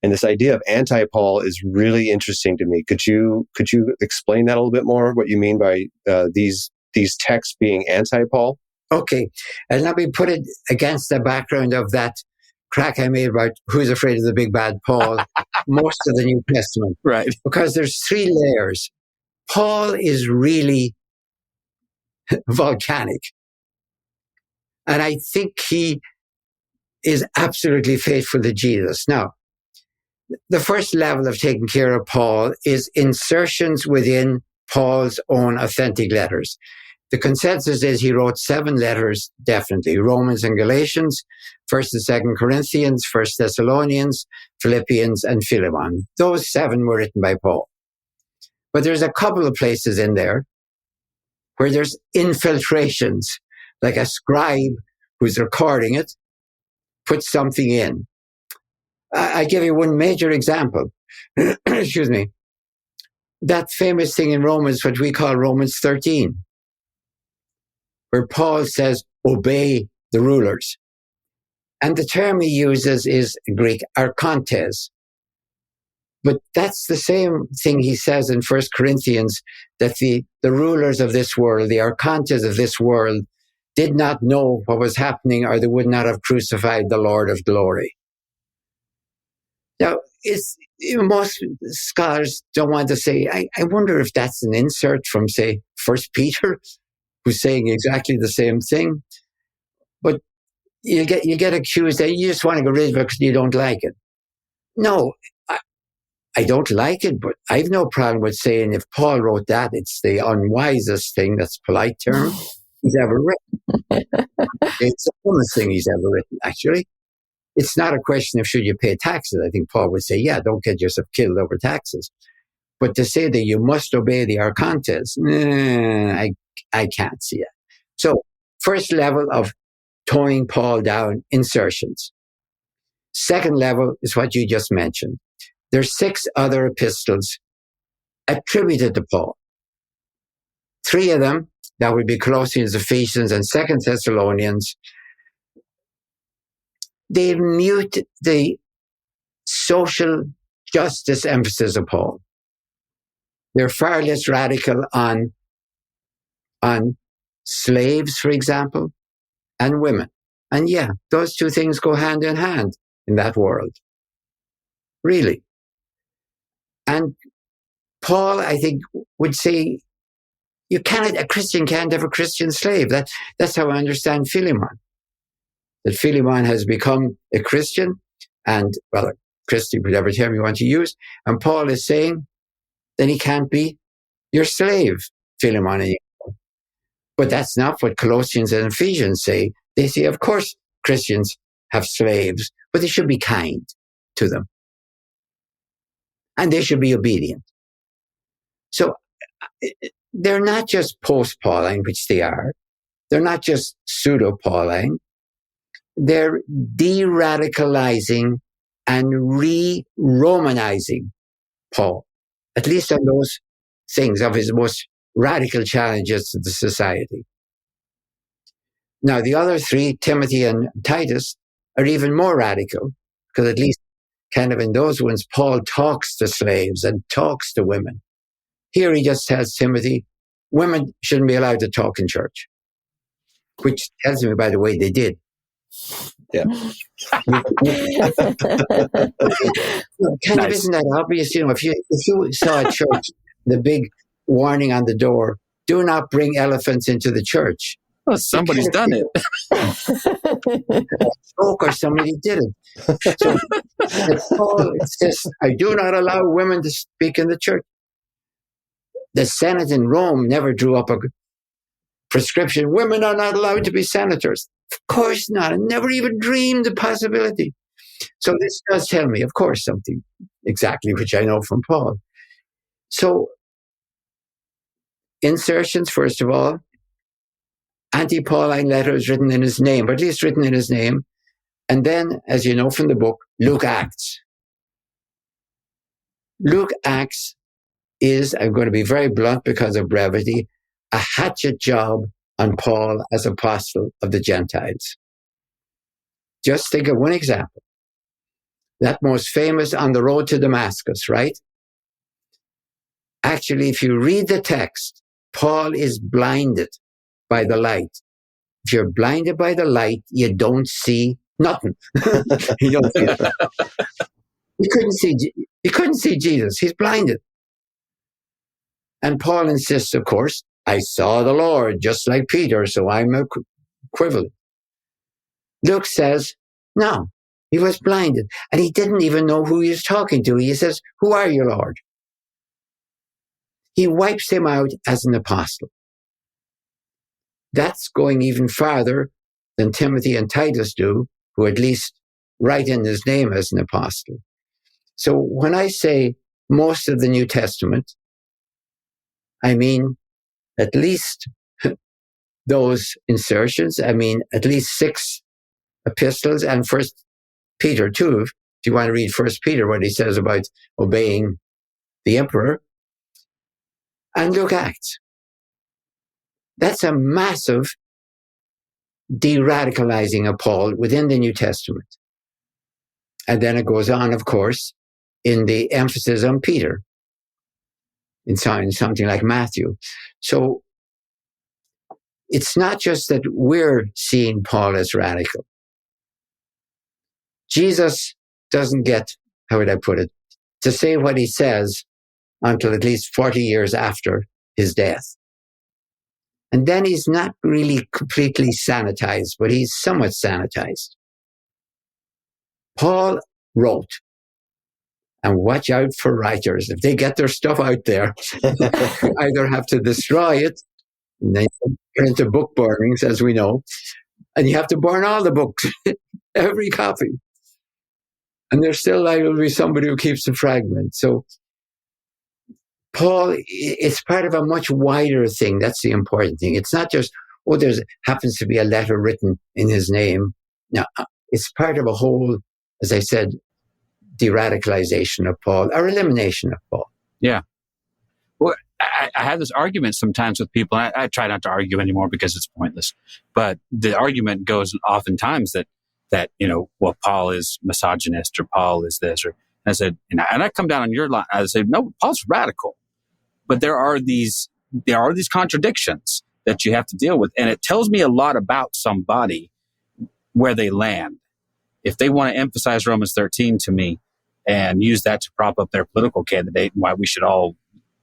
And this idea of anti-Paul is really interesting to me. Could you explain that a little bit more, what you mean by these texts being anti-Paul? Okay. And let me put it against the background of that crack I made about who's afraid of the big bad Paul, most of the New Testament. Right. Because there's 3 layers. Paul is really volcanic. And I think he is absolutely faithful to Jesus. Now, the first level of taking care of Paul is insertions within Paul's own authentic letters. The consensus is he wrote 7 letters, definitely. Romans and Galatians, 1st and 2nd Corinthians, 1st Thessalonians, Philippians, and Philemon. Those 7 were written by Paul. But there's a couple of places in there where there's infiltrations, like a scribe who's recording it, puts something in. I give you one major example. Excuse me. That famous thing in Romans, what we call Romans 13, where Paul says, obey the rulers. And the term he uses is Greek, archontes. But that's the same thing he says in 1 Corinthians, that the rulers of this world, the archontes of this world, did not know what was happening, or they would not have crucified the Lord of glory. Now, most scholars don't want to say, I wonder if that's an insert from, say, 1 Peter, who's saying exactly the same thing. But you get accused that you just want to get rid of it because you don't like it. No, I don't like it, but I've no problem with saying if Paul wrote that, it's the unwisest thing, that's a polite term, he's ever written. It's the dumbest thing he's ever written, actually. It's not a question of should you pay taxes. I think Paul would say, yeah, don't get yourself killed over taxes. But to say that you must obey the archontes, I can't see it. So, first level of towing Paul down, insertions. Second level is what you just mentioned. There's 6 other epistles attributed to Paul. 3 of them, that would be Colossians, Ephesians, and 2 Thessalonians, they mute the social justice emphasis of Paul. They're far less radical on slaves, for example, and women. And yeah, those 2 things go hand in hand in that world. Really. And Paul, I think, would say, a Christian can't have a Christian slave. That's how I understand Philemon. That Philemon has become a Christian, and, well, a Christian, whatever term you want to use, and Paul is saying, then he can't be your slave, Philemon anymore. But that's not what Colossians and Ephesians say. They say, of course, Christians have slaves, but they should be kind to them. And they should be obedient. So they're not just post-Pauline, which they are. They're not just pseudo-Pauline. They're de-radicalizing and re-Romanizing Paul, at least on those things of his most radical challenges to the society. Now, the other 3, Timothy and Titus, are even more radical, because at least kind of in those ones, Paul talks to slaves and talks to women. Here he just tells Timothy, women shouldn't be allowed to talk in church, which tells me, by the way, they did. Yeah. Isn't that obvious? You know, if you saw a church, the big warning on the door, do not bring elephants into the church. Well, somebody's done it. Spoke or somebody did it. So Paul insists, I do not allow women to speak in the church. The Senate in Rome never drew up a prescription. Women are not allowed to be senators. Of course not. I never even dreamed the possibility. So this does tell me, of course, something exactly which I know from Paul. So insertions, first of all, anti-Pauline letters written in his name, but at least written in his name. And then, as you know from the book, Luke Acts. Luke Acts is, I'm going to be very blunt because of brevity, a hatchet job on Paul as apostle of the Gentiles. Just think of one example. That most famous on the road to Damascus, right? Actually, if you read the text, Paul is blinded by the light. If you're blinded by the light, you don't see nothing. You don't see it. He couldn't see Jesus. He's blinded. And Paul insists, of course, I saw the Lord, just like Peter, so I'm equivalent. Luke says, no, he was blinded. And he didn't even know who he was talking to. He says, who are you, Lord? He wipes him out as an apostle. That's going even farther than Timothy and Titus do, who at least write in his name as an apostle. So when I say most of the New Testament, I mean at least those insertions. I mean at least 6 epistles and First Peter too. If you want to read First Peter, what he says about obeying the emperor, and Luke Acts. That's a massive de-radicalizing of Paul within the New Testament. And then it goes on, of course, in the emphasis on Peter, in something like Matthew. So it's not just that we're seeing Paul as radical. Jesus doesn't get, how would I put it, to say what he says until at least 40 years after his death. And then he's not really completely sanitized, but he's somewhat sanitized. Paul wrote, and watch out for writers. If they get their stuff out there, you either have to destroy it, and then get into book burnings, as we know, and you have to burn all the books, every copy. And there's still liable to be somebody who keeps the fragment. So Paul, it's part of a much wider thing. That's the important thing. It's not just, there happens to be a letter written in his name. No, it's part of a whole, as I said, de-radicalization of Paul, or elimination of Paul. Yeah. Well, I have this argument sometimes with people. I try not to argue anymore because it's pointless. But the argument goes oftentimes that Paul is misogynist or Paul is this. Or I said, and I come down on your line. I say, no, Paul's radical. But there are these contradictions that you have to deal with. And it tells me a lot about somebody where they land. If they want to emphasize Romans 13 to me and use that to prop up their political candidate and why we should all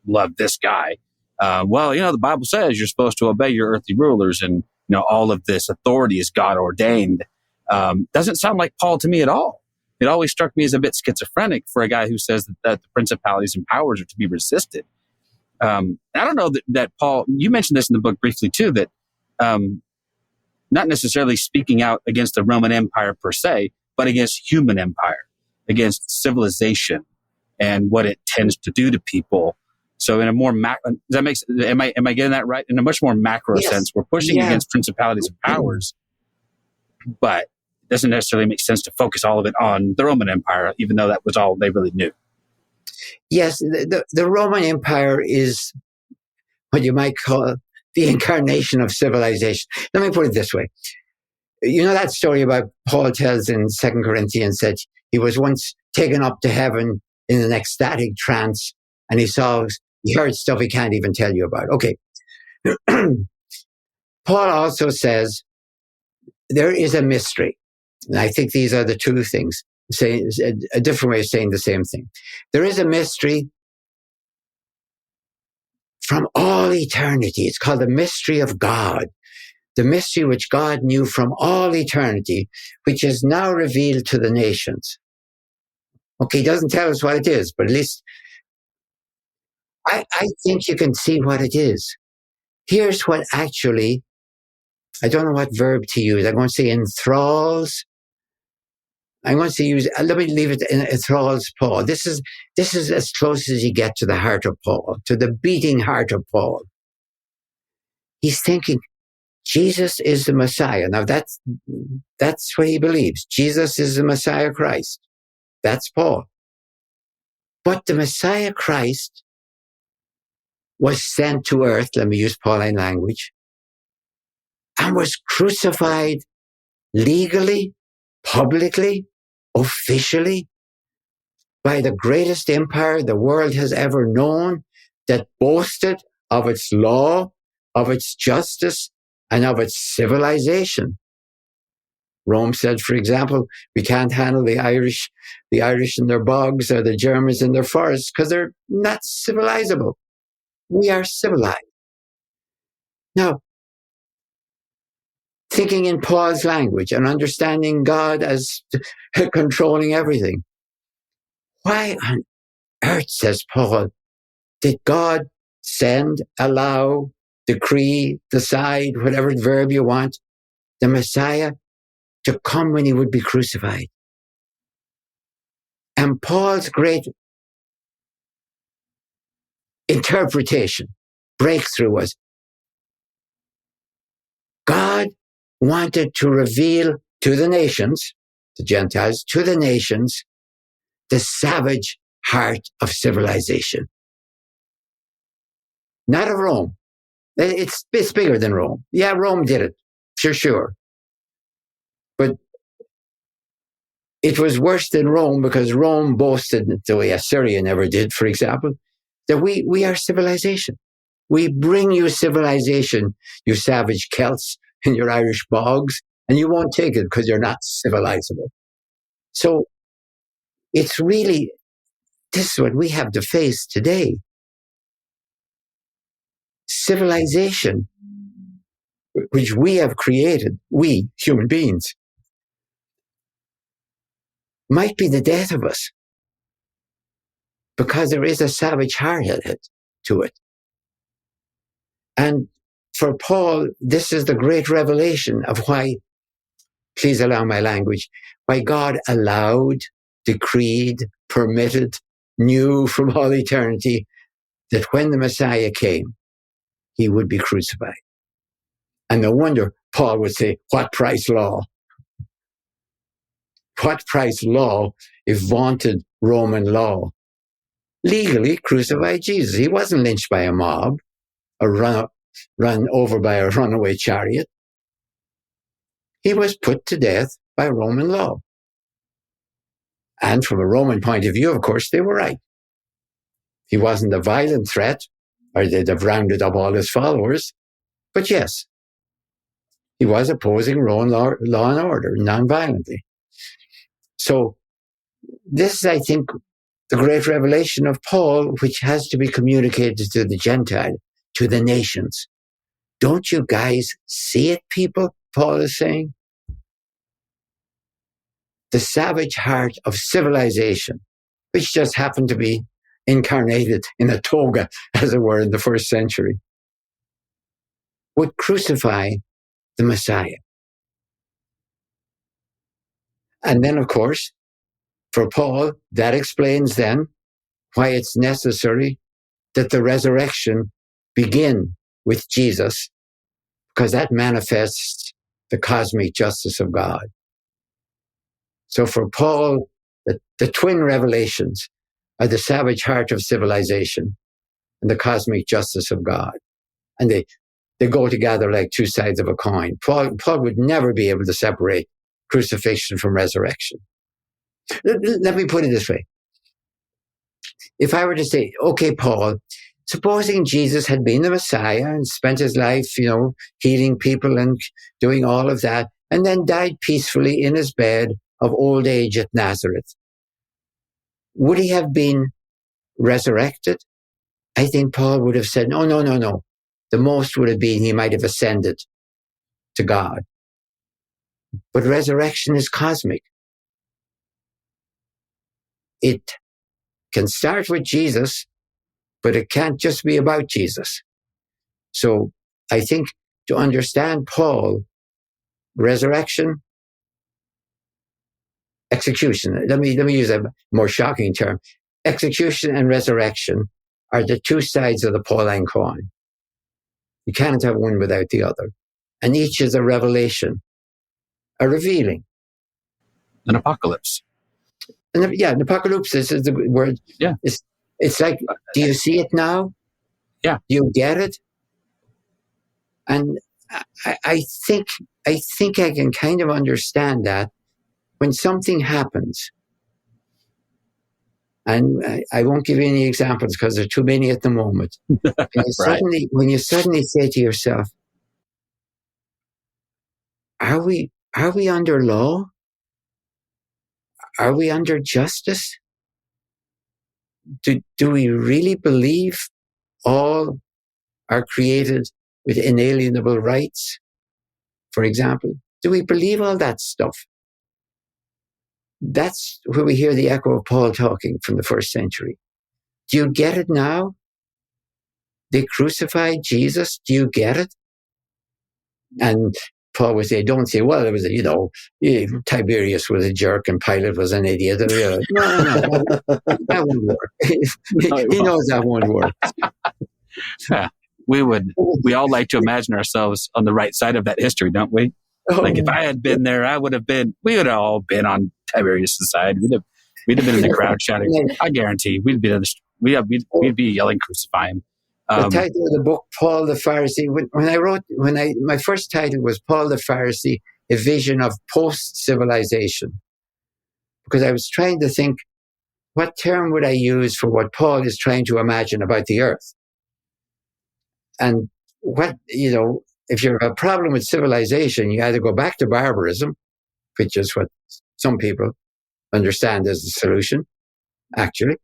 love this guy. The Bible says you're supposed to obey your earthly rulers and, all of this authority is God ordained. Doesn't sound like Paul to me at all. It always struck me as a bit schizophrenic for a guy who says that the principalities and powers are to be resisted. I don't know that Paul, you mentioned this in the book briefly too, that not necessarily speaking out against the Roman Empire per se, but against human empire, against civilization and what it tends to do to people. So in a more does that make sense? Am I getting that right? In a much more macro sense, we're pushing against principalities and powers, but it doesn't necessarily make sense to focus all of it on the Roman Empire, even though that was all they really knew. Yes, the Roman Empire is what you might call the incarnation of civilization. Let me put it this way. You know that story about Paul tells in 2 Corinthians that he was once taken up to heaven in an ecstatic trance and he heard stuff he can't even tell you about. Okay. Paul also says there is a mystery. And I think these are the two things, saying a different way of saying the same thing. There is a mystery from all eternity. It's called the mystery of God, the mystery which God knew from all eternity, which is now revealed to the nations. Okay, he doesn't tell us what it is, but at least I think you can see what it is. Here's what actually, I don't know what verb to use. I'm going to say enthralls. I'm going to use, let me leave it in enthralls Paul. This is as close as you get to the heart of Paul, to the beating heart of Paul. He's thinking, Jesus is the Messiah. Now that's what he believes. Jesus is the Messiah Christ. That's Paul. But the Messiah Christ was sent to earth, let me use Pauline language, and was crucified legally, publicly, officially by the greatest empire the world has ever known, that boasted of its law, of its justice, and of its civilization. Rome said, for example, we can't handle the Irish in their bogs or the Germans in their forests because they're not civilizable. We are civilized. Now, thinking in Paul's language and understanding God as controlling everything, why on earth, says Paul, did God send, allow, decree, decide, whatever verb you want, the Messiah to come when he would be crucified? And Paul's great interpretation, breakthrough was, God wanted to reveal to the nations, the Gentiles, to the nations, the savage heart of civilization. Not of Rome. It's bigger than Rome. Yeah, Rome did it, for sure. But it was worse than Rome because Rome boasted, the way Assyria never did, for example, that we are civilization. We bring you civilization, you savage Celts in your Irish bogs, and you won't take it because you're not civilizable. So it's really, this is what we have to face today. Civilization, which we have created, we, human beings, might be the death of us because there is a savage heart to it. And for Paul, this is the great revelation of why, please allow my language, why God allowed, decreed, permitted, knew from all eternity that when the Messiah came, he would be crucified. And no wonder Paul would say, what price law? What price law if vaunted Roman law? Legally crucified Jesus. He wasn't lynched by a mob or run over by a runaway chariot. He was put to death by Roman law. And from a Roman point of view, of course, they were right. He wasn't a violent threat, or they'd have rounded up all his followers. But yes, he was opposing Roman law and order non-violently. So this is, I think, the great revelation of Paul, which has to be communicated to the Gentile, to the nations. Don't you guys see it, people? Paul is saying. The savage heart of civilization, which just happened to be incarnated in a toga, as it were, in the first century, would crucify the Messiah. And then, of course, for Paul, that explains then why it's necessary that the resurrection begin with Jesus, because that manifests the cosmic justice of God. So for Paul, the twin revelations are the savage heart of civilization and the cosmic justice of God. And they go together like two sides of a coin. Paul would never be able to separate crucifixion from resurrection. Let me put it this way. If I were to say, okay, Paul, supposing Jesus had been the Messiah and spent his life, healing people and doing all of that, and then died peacefully in his bed of old age at Nazareth. Would he have been resurrected? I think Paul would have said, no. The most would have been he might have ascended to God. But resurrection is cosmic. It can start with Jesus, but it can't just be about Jesus. So I think to understand Paul, resurrection, execution. Let me use a more shocking term. Execution and resurrection are the two sides of the Pauline coin. You can't have one without the other. And each is a revelation, a revealing. An apocalypse. And an apocalypse is the word. Yeah. It's like, do you see it now? Yeah. Do you get it? And I think I can kind of understand that when something happens, and I won't give you any examples because there are too many at the moment. When you suddenly say to yourself, are we under law? Are we under justice? Do we really believe all are created with inalienable rights, for example? Do we believe all that stuff? That's where we hear the echo of Paul talking from the first century. Do you get it now? They crucified Jesus. Do you get it? And Paul would say, don't say, well, it was, Tiberius was a jerk and Pilate was an idiot. No, that won't work. He knows that won't work. Yeah, we all like to imagine ourselves on the right side of that history, don't we? Like if I had been there, we would have all been on Tiberius' side. We'd have been in the crowd shouting. I guarantee we'd be yelling, crucify him. The title of the book, Paul the Pharisee. My first title was Paul the Pharisee, A Vision of Post-Civilization, because I was trying to think, what term would I use for what Paul is trying to imagine about the earth? And if you have a problem with civilization, you either go back to barbarism, which is what some people understand as the solution, actually,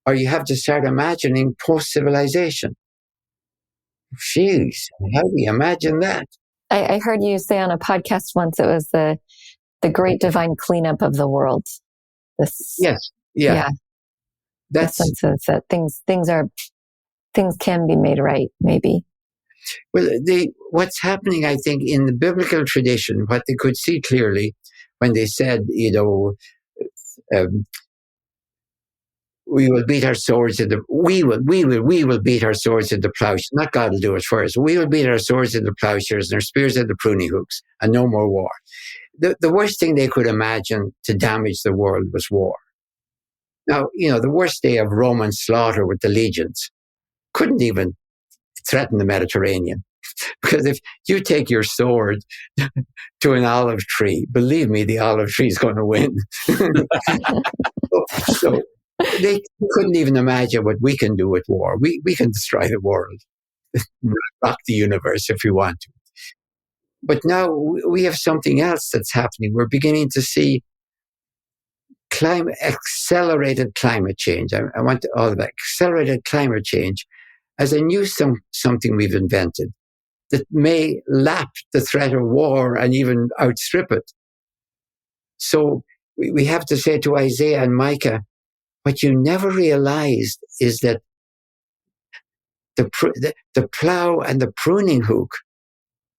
or you have to start imagining post-civilization. Jeez, how do you imagine that? I heard you say on a podcast once it was the great divine cleanup of the world. Yes, yeah. That's sense of that things can be made right, maybe. Well, what's happening, I think, in the biblical tradition, what they could see clearly when they said, we will beat our swords into we will beat our swords into plowshares. Not God will do it for us. We will beat our swords into plowshares and our spears into pruning hooks, and no more war. The worst thing they could imagine to damage the world was war. Now, the worst day of Roman slaughter with the legions couldn't even threaten the Mediterranean. Because if you take your sword to an olive tree, believe me, the olive tree is going to win. So they couldn't even imagine what we can do with war. We can destroy the world, rock the universe if we want to. But now we have something else that's happening. We're beginning to see accelerated climate change. I want all of that. Accelerated climate change as a new something we've invented that may lap the threat of war and even outstrip it. So we have to say to Isaiah and Micah, what you never realized is that the plow and the pruning hook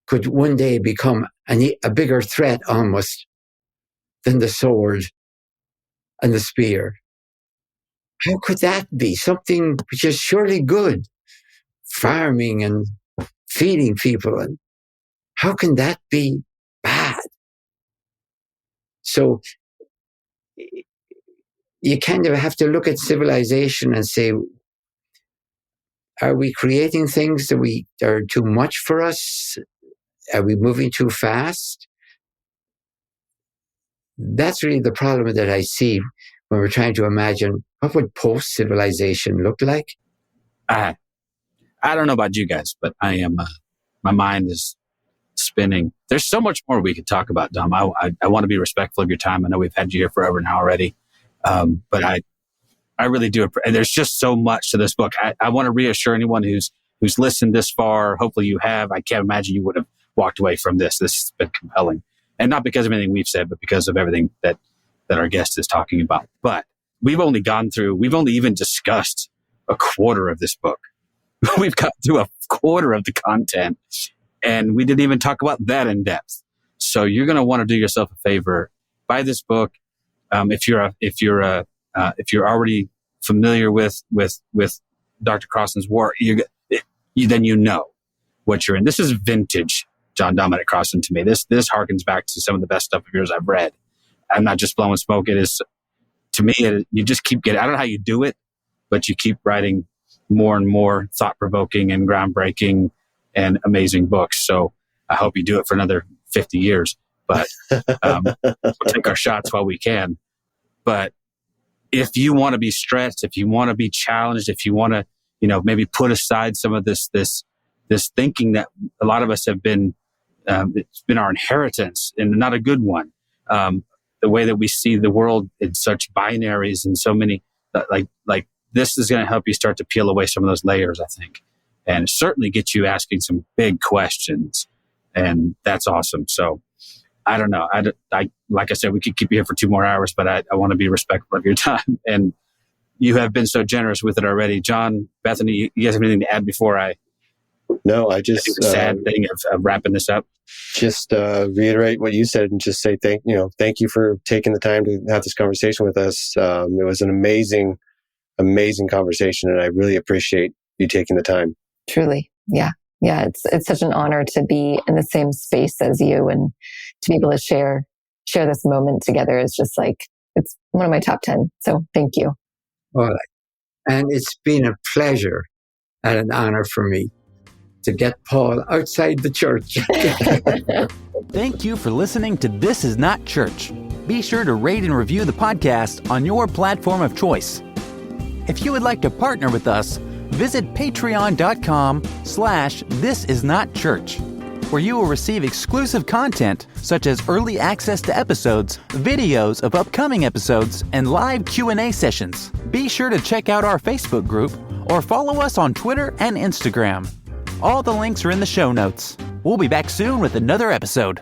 could one day become a bigger threat almost than the sword and the spear. How could that be? Something which is surely good, farming and feeding people. And how can that be bad? So you kind of have to look at civilization and say, are we creating things that are too much for us? Are we moving too fast? That's really the problem that I see when we're trying to imagine what would post-civilization look like. I don't know about you guys, but I am. My mind is spinning. There's so much more we could talk about, Dom. I want to be respectful of your time. I know we've had you here forever now already. But I really do. And there's just so much to this book. I want to reassure anyone who's listened this far. Hopefully you have. I can't imagine you would have walked away from this. This has been compelling. And not because of anything we've said, but because of everything that our guest is talking about. But we've only even discussed a quarter of this book. We've got through a quarter of the content, and we didn't even talk about that in depth. So you're going to want to do yourself a favor. Buy this book. If you're already familiar with Dr. Crossan's work, then you know what you're in. This is vintage John Dominic Crossan to me. This harkens back to some of the best stuff of yours I've read. I'm not just blowing smoke. It is, to me, you just keep getting, I don't know how you do it, but you keep writing more and more thought-provoking and groundbreaking and amazing books. So I hope you do it for another 50 years. But we'll take our shots while we can. But if you want to be stretched, if you want to be challenged, if you want to, maybe put aside some of this thinking that a lot of us have been, it's been our inheritance and not a good one. The way that we see the world in such binaries and so many, like this is going to help you start to peel away some of those layers, I think, and certainly get you asking some big questions. And that's awesome. So I don't know. I like I said, we could keep you here for 2 more hours, but I want to be respectful of your time. And you have been so generous with it already. John, Bethany, you guys have anything to add before I? No, I just the sad thing of wrapping this up. Just reiterate what you said and just say thank you for taking the time to have this conversation with us. It was an amazing conversation, and I really appreciate you taking the time. Truly, yeah. It's such an honor to be in the same space as you, and to be able to share this moment together is just like, it's one of my top 10. So thank you. All right. And it's been a pleasure and an honor for me to get Paul outside the church. Thank you for listening to This Is Not Church. Be sure to rate and review the podcast on your platform of choice. If you would like to partner with us, visit patreon.com/thisisnotchurch, where you will receive exclusive content such as early access to episodes, videos of upcoming episodes, and live Q&A sessions. Be sure to check out our Facebook group or follow us on Twitter and Instagram. All the links are in the show notes. We'll be back soon with another episode.